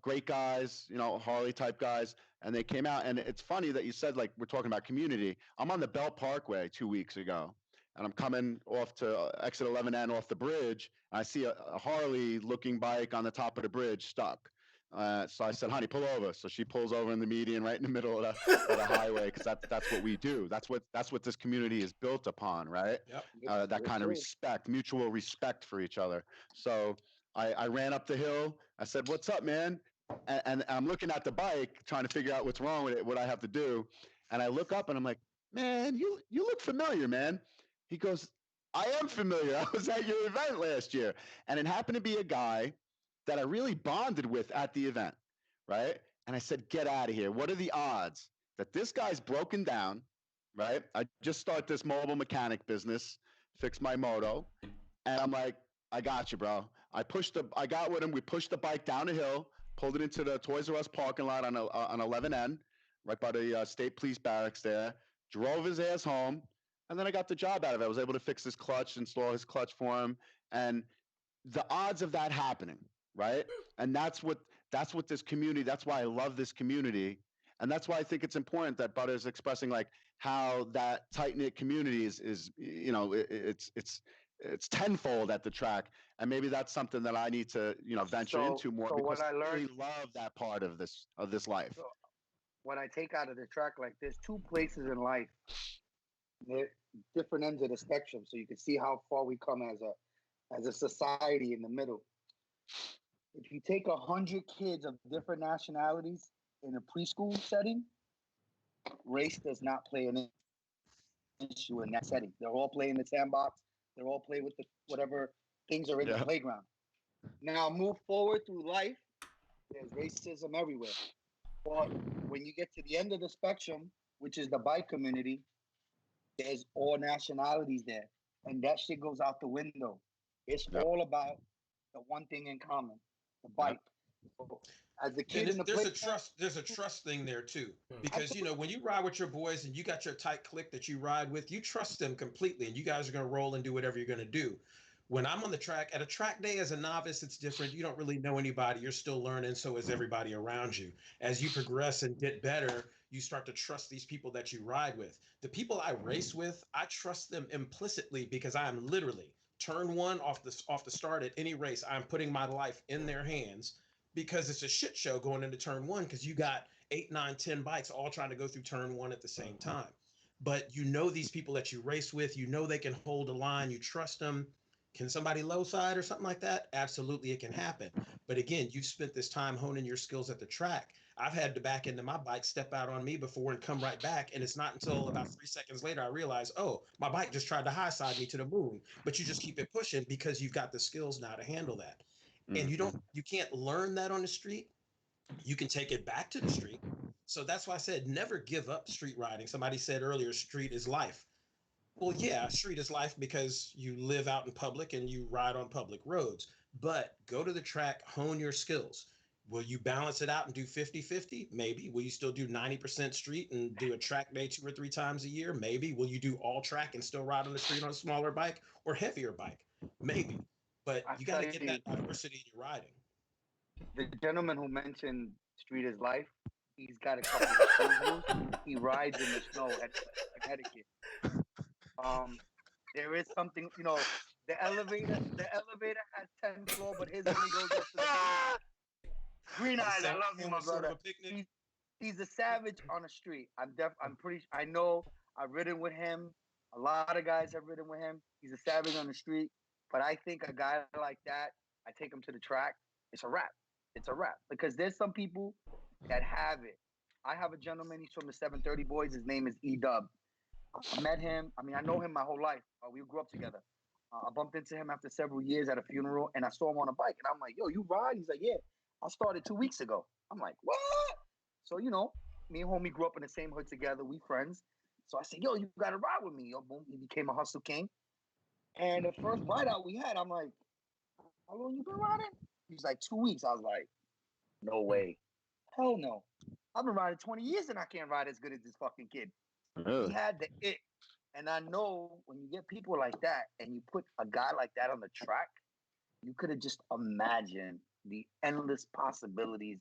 great guys, Harley type guys. And they came out, and it's funny that you said, like, we're talking about community. I'm on the Belt Parkway 2 weeks ago, and I'm coming off to exit 11N off the bridge. And I see a Harley looking bike on the top of the bridge stuck. So I said, honey, pull over. So she pulls over in the median right in the middle of the highway, because that's what we do. That's what this community is built upon, right? Yep. That kind of respect, mutual respect for each other. So I ran up the hill. I said, what's up, man? And I'm looking at the bike, trying to figure out what's wrong with it, what I have to do. And I look up and I'm like, man, you look familiar, man. He goes, I am familiar. I was at your event last year. And it happened to be a guy that I really bonded with at the event, right? And I said, get out of here. What are the odds that this guy's broken down, right? I just start this mobile mechanic business, fix my moto. And I'm like, I got you, bro. I got with him. We pushed the bike down a hill, pulled it into the Toys R Us parking lot on 11N, right by the state police barracks there, drove his ass home. And then I got the job out of it. I was able to fix his clutch, install his clutch for him. And the odds of that happening, right? And that's what this community, that's why I love this community. And that's why I think it's important that Butter's expressing like how that tight-knit community is it's tenfold at the track. And maybe that's something that I need to, venture into more, So because what I I really learned, love that part of this life. so what I take out of the track, like there's two places in life, they're different ends of the spectrum, so you can see how far we come as a society in the middle. If you take 100 kids of different nationalities in a preschool setting, race does not play an issue in that setting. They're all playing in the sandbox. They're all playing with the whatever things are in the playground. Now move forward through life. There's racism everywhere. But when you get to the end of the spectrum, which is the bike community, there's all nationalities there. And that shit goes out the window. It's all about the one thing in common, the bike. So, as the kid in the there's a trust thing there too, because when you ride with your boys and you got your tight clique that you ride with, you trust them completely, and you guys are going to roll and do whatever you're going to do. When I'm on the track at a track day as a novice, it's different. You don't really know anybody. You're still learning. So is everybody around you. As you progress and get better, you start to trust these people that you ride with. The people I race with, I trust them implicitly, because I am literally turn one off the start at any race. I'm putting my life in their hands, because it's a shit show going into turn one, because you got 8, 9, 10 bikes all trying to go through turn one at the same time. But these people that you race with, they can hold a line, you trust them. Can somebody low side or something like that? Absolutely, it can happen. But again, you've spent this time honing your skills at the track. I've had the back end of my bike step out on me before and come right back. And it's not until about 3 seconds later I realize, oh, my bike just tried to high side me to the moon. But you just keep it pushing because you've got the skills now to handle that. And you can't learn that on the street. You can take it back to the street. So that's why I said never give up street riding. Somebody said earlier, street is life. Well, yeah, street is life because you live out in public and you ride on public roads. But go to the track, hone your skills. Will you balance it out and do 50-50? Maybe. Will you still do 90% street and do a track day 2 or 3 times a year? Maybe. Will you do all track and still ride on the street on a smaller bike or heavier bike? Maybe. But you got to get that diversity in your riding. The gentleman who mentioned street is life, he's got a couple of schools. He rides in the snow at Connecticut. There is something, the elevator has 10 floors, but his only goes up to the Green Eyes. I love you, my brother. He's a savage on the street. I know I've ridden with him. A lot of guys have ridden with him. He's a savage on the street. But I think a guy like that, I take him to the track, it's a wrap. It's a wrap. Because there's some people that have it. I have a gentleman, he's from the 730 Boys. His name is E-Dub. I met him. I know him my whole life. We grew up together. I bumped into him after several years at a funeral, and I saw him on a bike. And I'm like, yo, you ride? He's like, yeah. I started 2 weeks ago. I'm like, what? So, me and homie grew up in the same hood together. We friends. So I said, yo, you got to ride with me. Yo, boom. He became a hustle king. And the first ride out we had, I'm like, how long you been riding? He's like, 2 weeks. I was like, no way. Hell no. I've been riding 20 years and I can't ride as good as this fucking kid. He had the it. And I know when you get people like that and you put a guy like that on the track, you could have just imagined the endless possibilities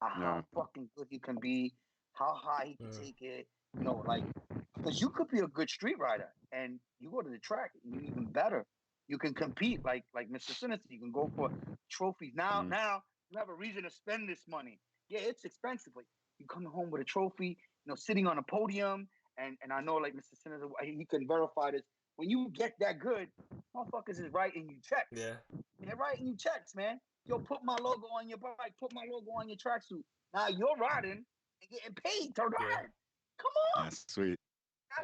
of how fucking good he can be, how high he can take it. Because you could be a good street rider and you go to the track, you're even better. You can compete like Mr. Sinister. You can go for trophies. Now You have a reason to spend this money. Yeah, it's expensive. Like you come home with a trophy, sitting on a podium, and I know like Mr. Sinners, he can verify this. When you get that good, motherfuckers is writing you checks. Yeah. They're writing you checks, man. Yo, put my logo on your bike, put my logo on your tracksuit. Now you're riding and getting paid to ride. Yeah. Come on. That's sweet.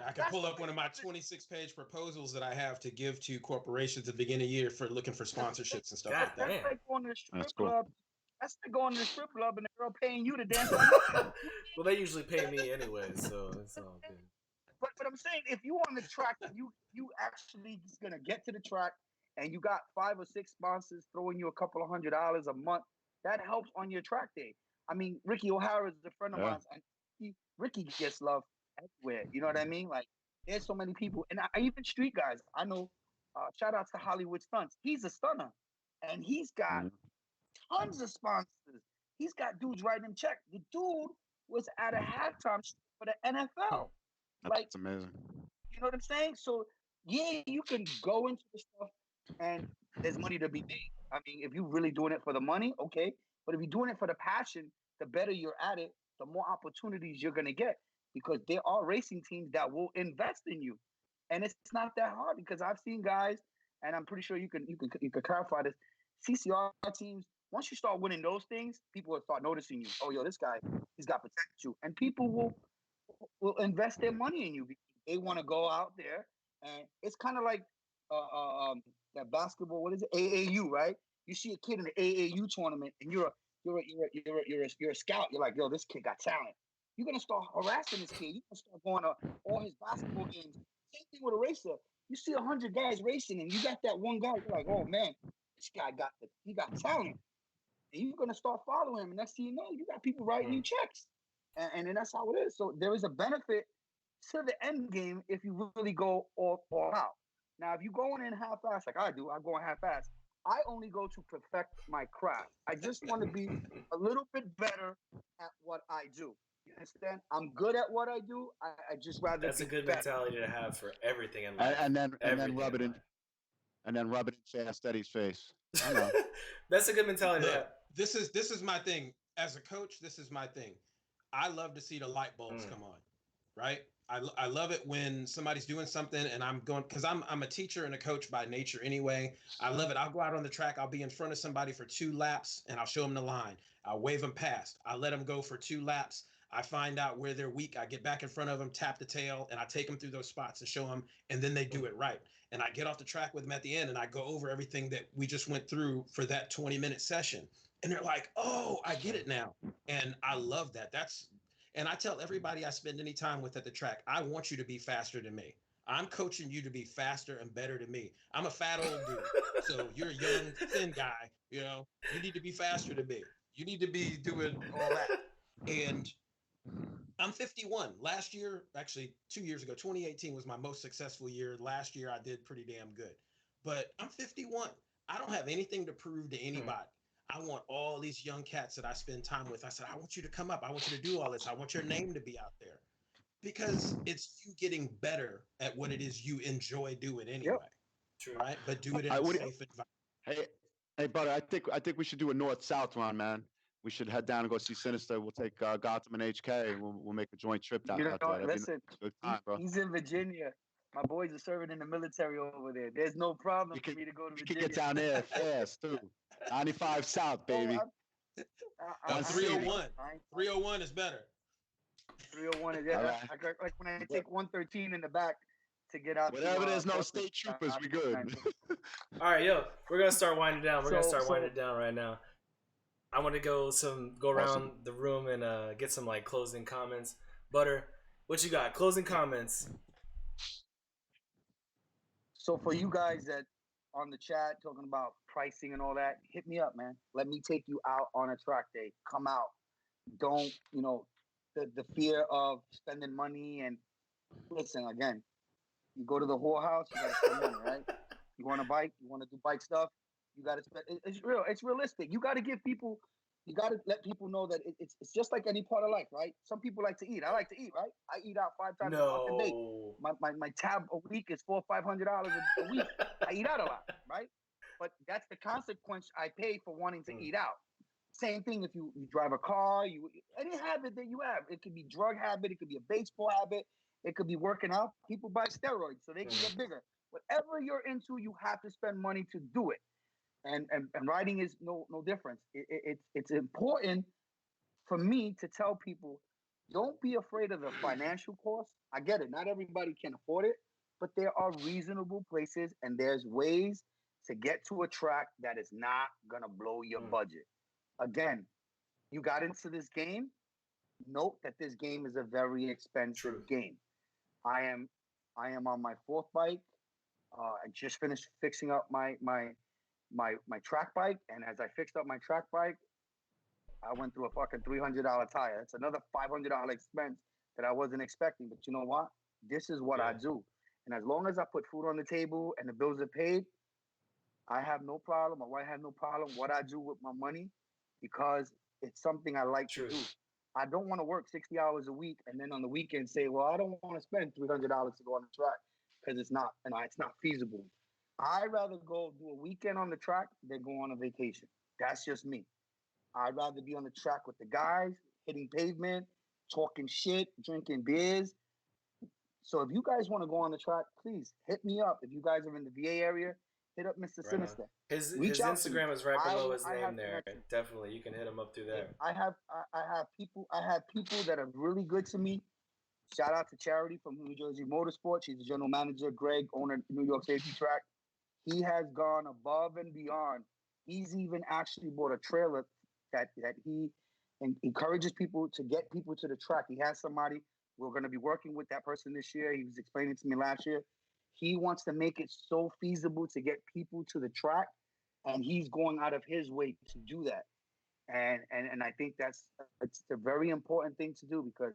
I can pull up one of my 26-page proposals that I have to give to corporations at the beginning of the year for looking for sponsorships and stuff God like that. That's like going to the strip That's cool. club. That's like going to the strip club and the girl paying you to dance. Well, they usually pay me anyway, so it's all good. But I'm saying, if you on the track, you actually just gonna get to the track, and you got 5 or 6 sponsors throwing you a couple of $100 a month. That helps on your track day. I mean, Ricky O'Hara is a friend of mine, and Ricky gets love everywhere. You know what I mean? Like, there's so many people, and I even street guys. I know. Shout out to Hollywood Stunts. He's a stunner, and he's got tons of sponsors. He's got dudes writing him checks. The dude was at a halftime show for the NFL. Like, That's amazing. you know what I'm saying? So yeah, you can go into the stuff and there's money to be made. I mean, if you're really doing it for the money, okay. But if you're doing it for the passion, the better you're at it, the more opportunities you're gonna get. Because there are racing teams that will invest in you. And it's not that hard because I've seen guys, and I'm pretty sure you can clarify this. CCR teams, once you start winning those things, people will start noticing you. Oh, yo, this guy, he's got potential. And people will invest their money in you because they want to go out there, and it's kind of like that basketball. What is it? AAU, right? You see a kid in the AAU tournament, and you're a scout. You're like, yo, this kid got talent. You're gonna start harassing this kid. You're gonna start going to all his basketball games. Same thing with a racer. You see 100 guys racing, and you got that one guy. You're like, oh man, this guy he got talent. And you're gonna start following him. And next thing you know, you got people writing you checks. And then that's how it is. So there is a benefit to the end game if you really go all out. Now, if you going in half-assed like I do, I go in half-assed. I only go to perfect my craft. I just want to be a little bit better at what I do. You understand? I'm good at what I do. I just rather. That's a good mentality to have for everything in life. And then rub it in Fast Eddie's face. I know. That's a good mentality to have. This is my thing. As a coach, this is my thing. I love to see the light bulbs come on, right? I love it when somebody's doing something and I'm going, because I'm a teacher and a coach by nature anyway. I love it. I'll go out on the track. I'll be in front of somebody for 2 laps and I'll show them the line. I'll wave them past. I let them go for 2 laps. I find out where they're weak. I get back in front of them, tap the tail, and I take them through those spots and show them, and then they do it right. And I get off the track with them at the end and I go over everything that we just went through for that 20-minute session. And they're like, oh, I get it now. And I love that. And I tell everybody I spend any time with at the track, I want you to be faster than me. I'm coaching you to be faster and better than me. I'm a fat old dude. So you're a young, thin guy, you need to be faster than me. You need to be doing all that. And I'm 51. Last year, actually 2 years ago, 2018 was my most successful year. Last year, I did pretty damn good. But I'm 51. I don't have anything to prove to anybody. I want all these young cats that I spend time with. I said, I want you to come up. I want you to do all this. I want your name to be out there because it's you getting better at what it is you enjoy doing anyway. True. Right? But do it in a safe environment. Hey, buddy, I think we should do a north-south run, man. We should head down and go see Sinister. We'll take Gotham and HK. We'll make a joint trip down there. Listen, he's in Virginia. My boys are serving in the military over there. There's no problem for me to go to Virginia. We can get down there fast, too. 95 South, baby. 301. 301 is better. 301 is better. Like when I take 113 in the back to get out. Whatever, there's no state troopers, we good. All right, yo, we're going to start winding down. We're going to start winding down right now. I want to go around the room and get some like closing comments. Butter, what you got? Closing comments. So for you guys that on the chat talking about pricing and all that, hit me up, man. Let me take you out on a track day. Come out. Don't, the fear of spending money. And listen, again, you go to the whorehouse, you got to spend money, right? You want a bike, you want to do bike stuff, you got to spend. It's real. It's realistic. You got to give people. You got to let people know that it's just like any part of life, right? Some people like to eat. I like to eat, right? I eat out 5 times a day. My tab a week is $400 or $500 a week. I eat out a lot, right? But that's the consequence I pay for wanting to eat out. Same thing if you drive a car, any habit that you have. It could be drug habit, it could be a baseball habit, it could be working out. People buy steroids so they can get bigger. Whatever you're into, you have to spend money to do it. And riding is no difference. It's important for me to tell people, don't be afraid of the financial cost. I get it. Not everybody can afford it, but there are reasonable places and there's ways to get to a track that is not gonna blow your budget. Again, you got into this game. Note that this game is a very expensive game. I am on my fourth bike. I just finished fixing up my track bike, and as I fixed up my track bike, I went through a fucking $300 tire. It's another $500 expense that I wasn't expecting. But you know what? This is what I do, and as long as I put food on the table and the bills are paid, I have no problem. My wife has no problem what I do with my money because it's something I like to do. I don't want to work 60 hours a week and then on the weekend say, well, I don't want to spend $300 to go on the track because it's not feasible. I'd rather go do a weekend on the track than go on a vacation. That's just me. I'd rather be on the track with the guys, hitting pavement, talking shit, drinking beers. So if you guys want to go on the track, please hit me up. If you guys are in the VA area, hit up Mr. Sinister. His Instagram is right below his name there. Definitely, you can hit him up through there. I have people that are really good to me. Shout out to Charity from New Jersey Motorsports. She's the general manager. Greg, owner New York Safety Track. He has gone above and beyond. He's even actually bought a trailer that he encourages people to get people to the track. He has somebody. We're going to be working with that person this year. He was explaining to me last year. He wants to make it so feasible to get people to the track, and he's going out of his way to do that. And I think it's a very important thing to do because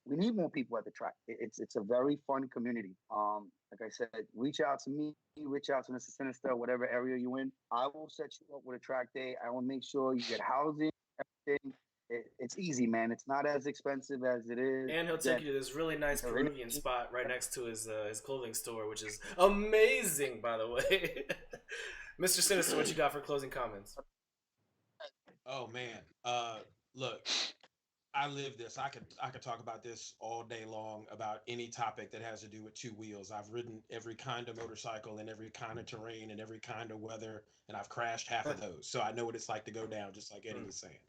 we need more people at the track. It's a very fun community. Like I said, reach out to me, reach out to Mr. Sinister, whatever area you're in. I will set you up with a track day. I will make sure you get housing, everything. It's easy, man. It's not as expensive as it is. And he'll take you to this really nice Peruvian spot right next to his clothing store, which is amazing, by the way. Mr. Sinister, what you got for closing comments? Oh man, look, I live this. I could talk about this all day long about any topic that has to do with two wheels. I've ridden every kind of motorcycle in every kind of terrain and every kind of weather, and I've crashed half of those. So I know what it's like to go down, just like Eddie was saying.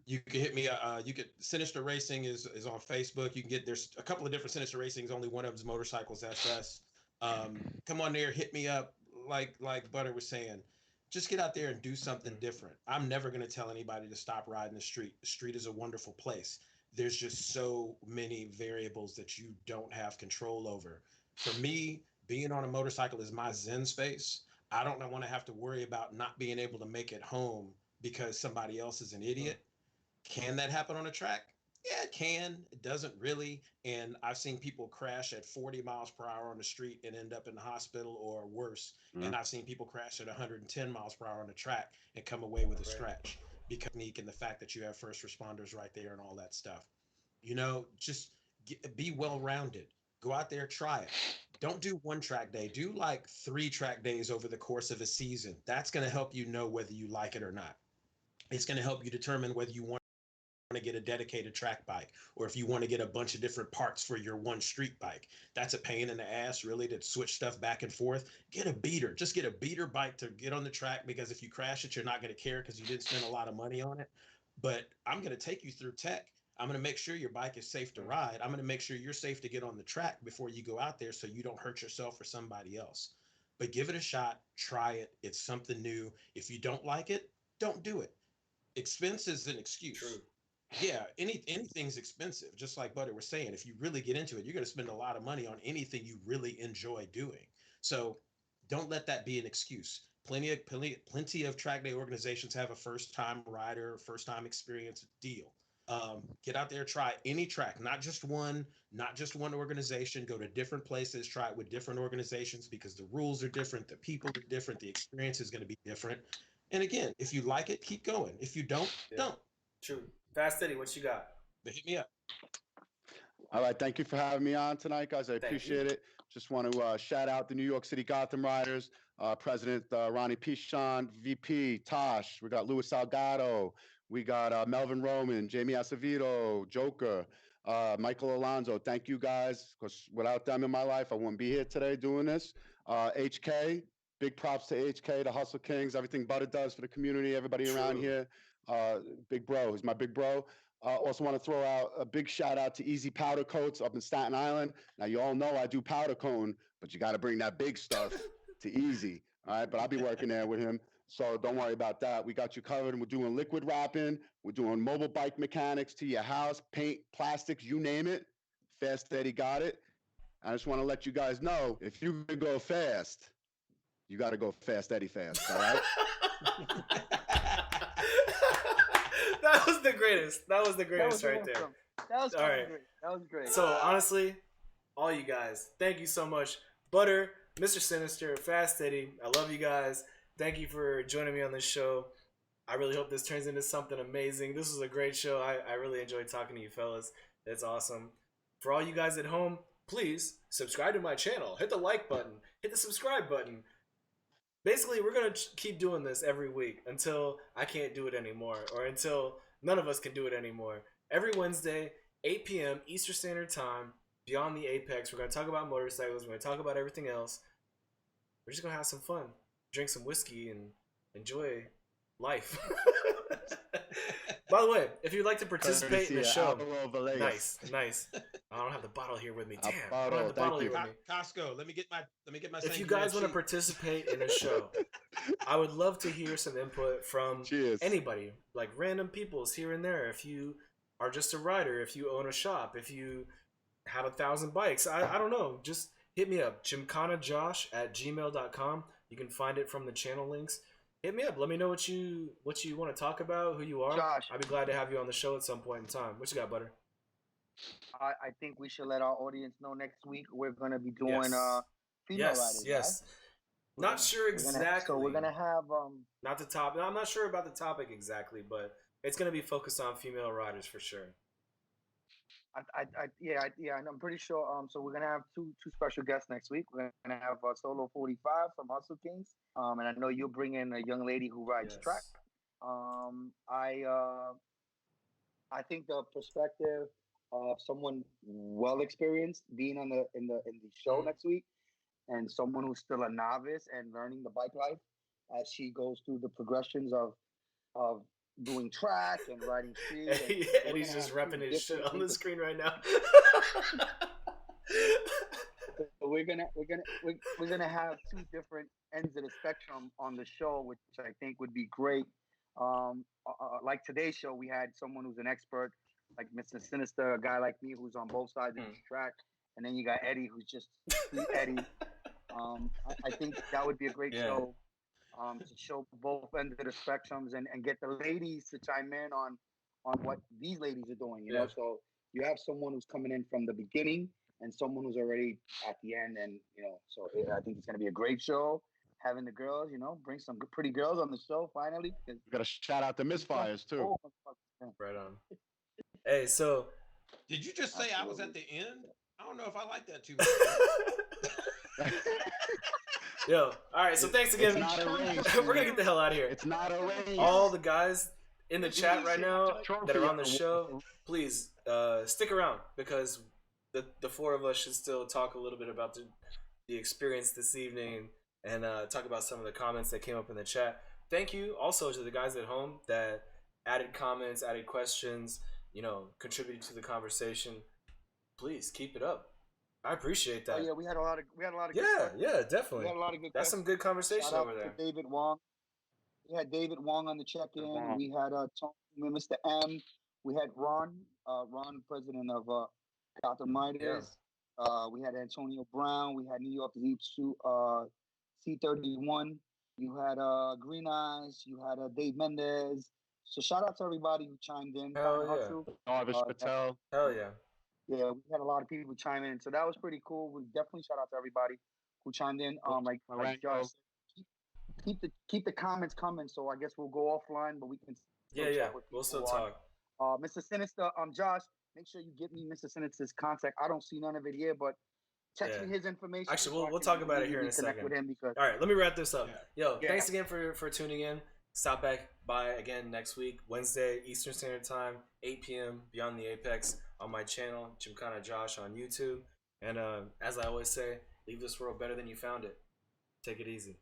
You can hit me. You could Sinister Racing is on Facebook. You can get there's a couple of different Sinister Racings. Only one of them is Motorcycles SS. Come on there, hit me up. Like Butter was saying, just get out there and do something different. I'm never going to tell anybody to stop riding the street. The street is a wonderful place. There's just so many variables that you don't have control over. For me, being on a motorcycle is my zen space. I don't want to have to worry about not being able to make it home because somebody else is an idiot. Can that happen on a track? Yeah, it can. It doesn't really. And I've seen people crash at 40 miles per hour on the street and end up in the hospital or worse. And I've seen people crash at 110 miles per hour on the track and come away with a scratch because and the fact that you have first responders right there and all that stuff. Just be well-rounded. Go out there, try it. Don't do one track day. Do like 3 track days over the course of a season. That's going to help you know whether you like it or not. It's going to help you determine whether you want to get a dedicated track bike or if you want to get a bunch of different parts for your one street bike. That's a pain in the ass, really, to switch stuff back and forth. Get a beater. Just get a beater bike to get on the track because if you crash it, you're not going to care because you didn't spend a lot of money on it. But I'm going to take you through tech. I'm going to make sure your bike is safe to ride. I'm going to make sure you're safe to get on the track before you go out there so you don't hurt yourself or somebody else. But give it a shot. Try it. It's something new. If you don't like it, don't do it. Expense is an excuse. True. Yeah, anything's expensive. Just like Butter was saying, if you really get into it, you're going to spend a lot of money on anything you really enjoy doing. So don't let that be an excuse. Plenty of track day organizations have a first-time rider, first-time experience deal. Get out there, try any track, not just one organization. Go to different places, try it with different organizations because the rules are different, the people are different, the experience is going to be different. And again, if you like it, keep going. If you don't, don't. True. Fast Eddie, what you got? But hit me up. All right. Thank you for having me on tonight, guys. I appreciate it. Just want to shout out the New York City Gotham Riders, President Ronnie Pichon, VP Tosh. We got Luis Salgado. We got Melvin Roman, Jamie Acevedo, Joker, Michael Alonso. Thank you guys, because without them in my life, I wouldn't be here today doing this. HK, big props to HK, the Hustle Kings, everything Butter does for the community, everybody around here. Big bro, he's my big bro. Also want to throw out a big shout out to Easy Powder Coats up in Staten Island. Now you all know I do powder cone, but you got to bring that big stuff to Easy. All right, but I'll be working there with him, so don't worry about that. We got you covered. And we're doing liquid wrapping. We're doing mobile bike mechanics to your house, paint, plastics, you name it. Fast Eddie got it. I just want to let you guys know, if you can go fast, you got to go Fast Eddie fast. All right. That was the greatest. That was the greatest right there. That was all right. Great. That was great. So honestly, all you guys, thank you so much, Butter, Mr. Sinister, Fast Eddie. I love you guys. Thank you for joining me on this show. I really hope this turns into something amazing. This was a great show. I really enjoyed talking to you fellas. It's awesome. For all you guys at home, please subscribe to my channel. Hit the like button. Hit the subscribe button. Basically, we're going to keep doing this every week until I can't do it anymore, or until none of us can do it anymore. Every Wednesday, 8 p.m. Eastern Standard Time, Beyond the Apex. We're going to talk about motorcycles. We're going to talk about everything else. We're just going to have some fun, drink some whiskey, and enjoy life. By the way, if you'd like to participate in the show, nice. I don't have the bottle here with me. Damn, I don't have the bottle here with me. Costco, let me get my. If you guys want to participate in a show, I would love to hear some input from anybody, like random peoples here and there. If you are just a rider, if you own a shop, if you have 1,000 bikes, I don't know. Just hit me up, gymkhanajosh@gmail.com. You can find it from the channel links. Hit me up. Let me know what you want to talk about, who you are. Josh, I'd be glad to have you on the show at some point in time. What you got, Butter? I think we should let our audience know next week we're going to be doing female riders. Yes. Right? Not sure exactly. So we're going to have not the top. I'm not sure about the topic exactly, but it's going to be focused on female riders for sure. And I'm pretty sure. So we're gonna have two special guests next week. We're gonna have Solo 45 from Hustle Kings, and I know you'll bring in a young lady who rides track. I think the perspective of someone well experienced being on in the show next week, and someone who's still a novice and learning the bike life as she goes through the progressions of doing track and riding street. And he's just repping his shit on the screen right now. We're gonna have two different ends of the spectrum on the show, which I think would be great. Like today's show, we had someone who's an expert, like Mr. Sinister, a guy like me who's on both sides of the track, and then you got Eddie, who's just Eddie. I think that would be a great show. To show both ends of the spectrums and get the ladies to chime in on what these ladies are doing, you know. So you have someone who's coming in from the beginning and someone who's already at the end, and so I think it's going to be a great show. Having the girls, bring some pretty girls on the show finally. We got to shout out the Misfires too. Right on. Hey, so did you just say I was at the end? I don't know if I like that too much. Yo, all right. So thanks again. We're gonna get the hell out of here. It's not a race. All the guys in the chat right now that are on the show, please stick around, because the four of us should still talk a little bit about the experience this evening and talk about some of the comments that came up in the chat. Thank you also to the guys at home that added comments, added questions, contributed to the conversation. Please keep it up. I appreciate that. Oh, yeah, we had a lot of good definitely. We had a lot of good. That's some good conversation over there. David Wong. We had David Wong on the check-in. We had Tony, Mr. M. We had Ron, president of Gotham Miners. We had Antonio Brown. We had New York C31. You had Green Eyes. You had Dave Mendez. So shout out to everybody who chimed in. Hell yeah. Darvish Patel. Hell yeah. Yeah, we had a lot of people chime in, so that was pretty cool. We definitely shout out to everybody who chimed in. Like Josh said, keep the comments coming. So I guess we'll go offline, but we can chat with we'll still talk. Mr. Sinister, Josh, make sure you give me Mr. Sinister's contact. I don't see none of it here, but Text Yeah. me his information. Actually, so I we'll can talk about it here in a connect second. with him because All right, let me wrap this up. Yo, Yeah. thanks again for tuning in. Stop back by again next week, Wednesday, Eastern Standard Time, 8 p.m. Beyond the Apex on my channel, Gymkhana Josh on YouTube. And as I always say, leave this world better than you found it. Take it easy.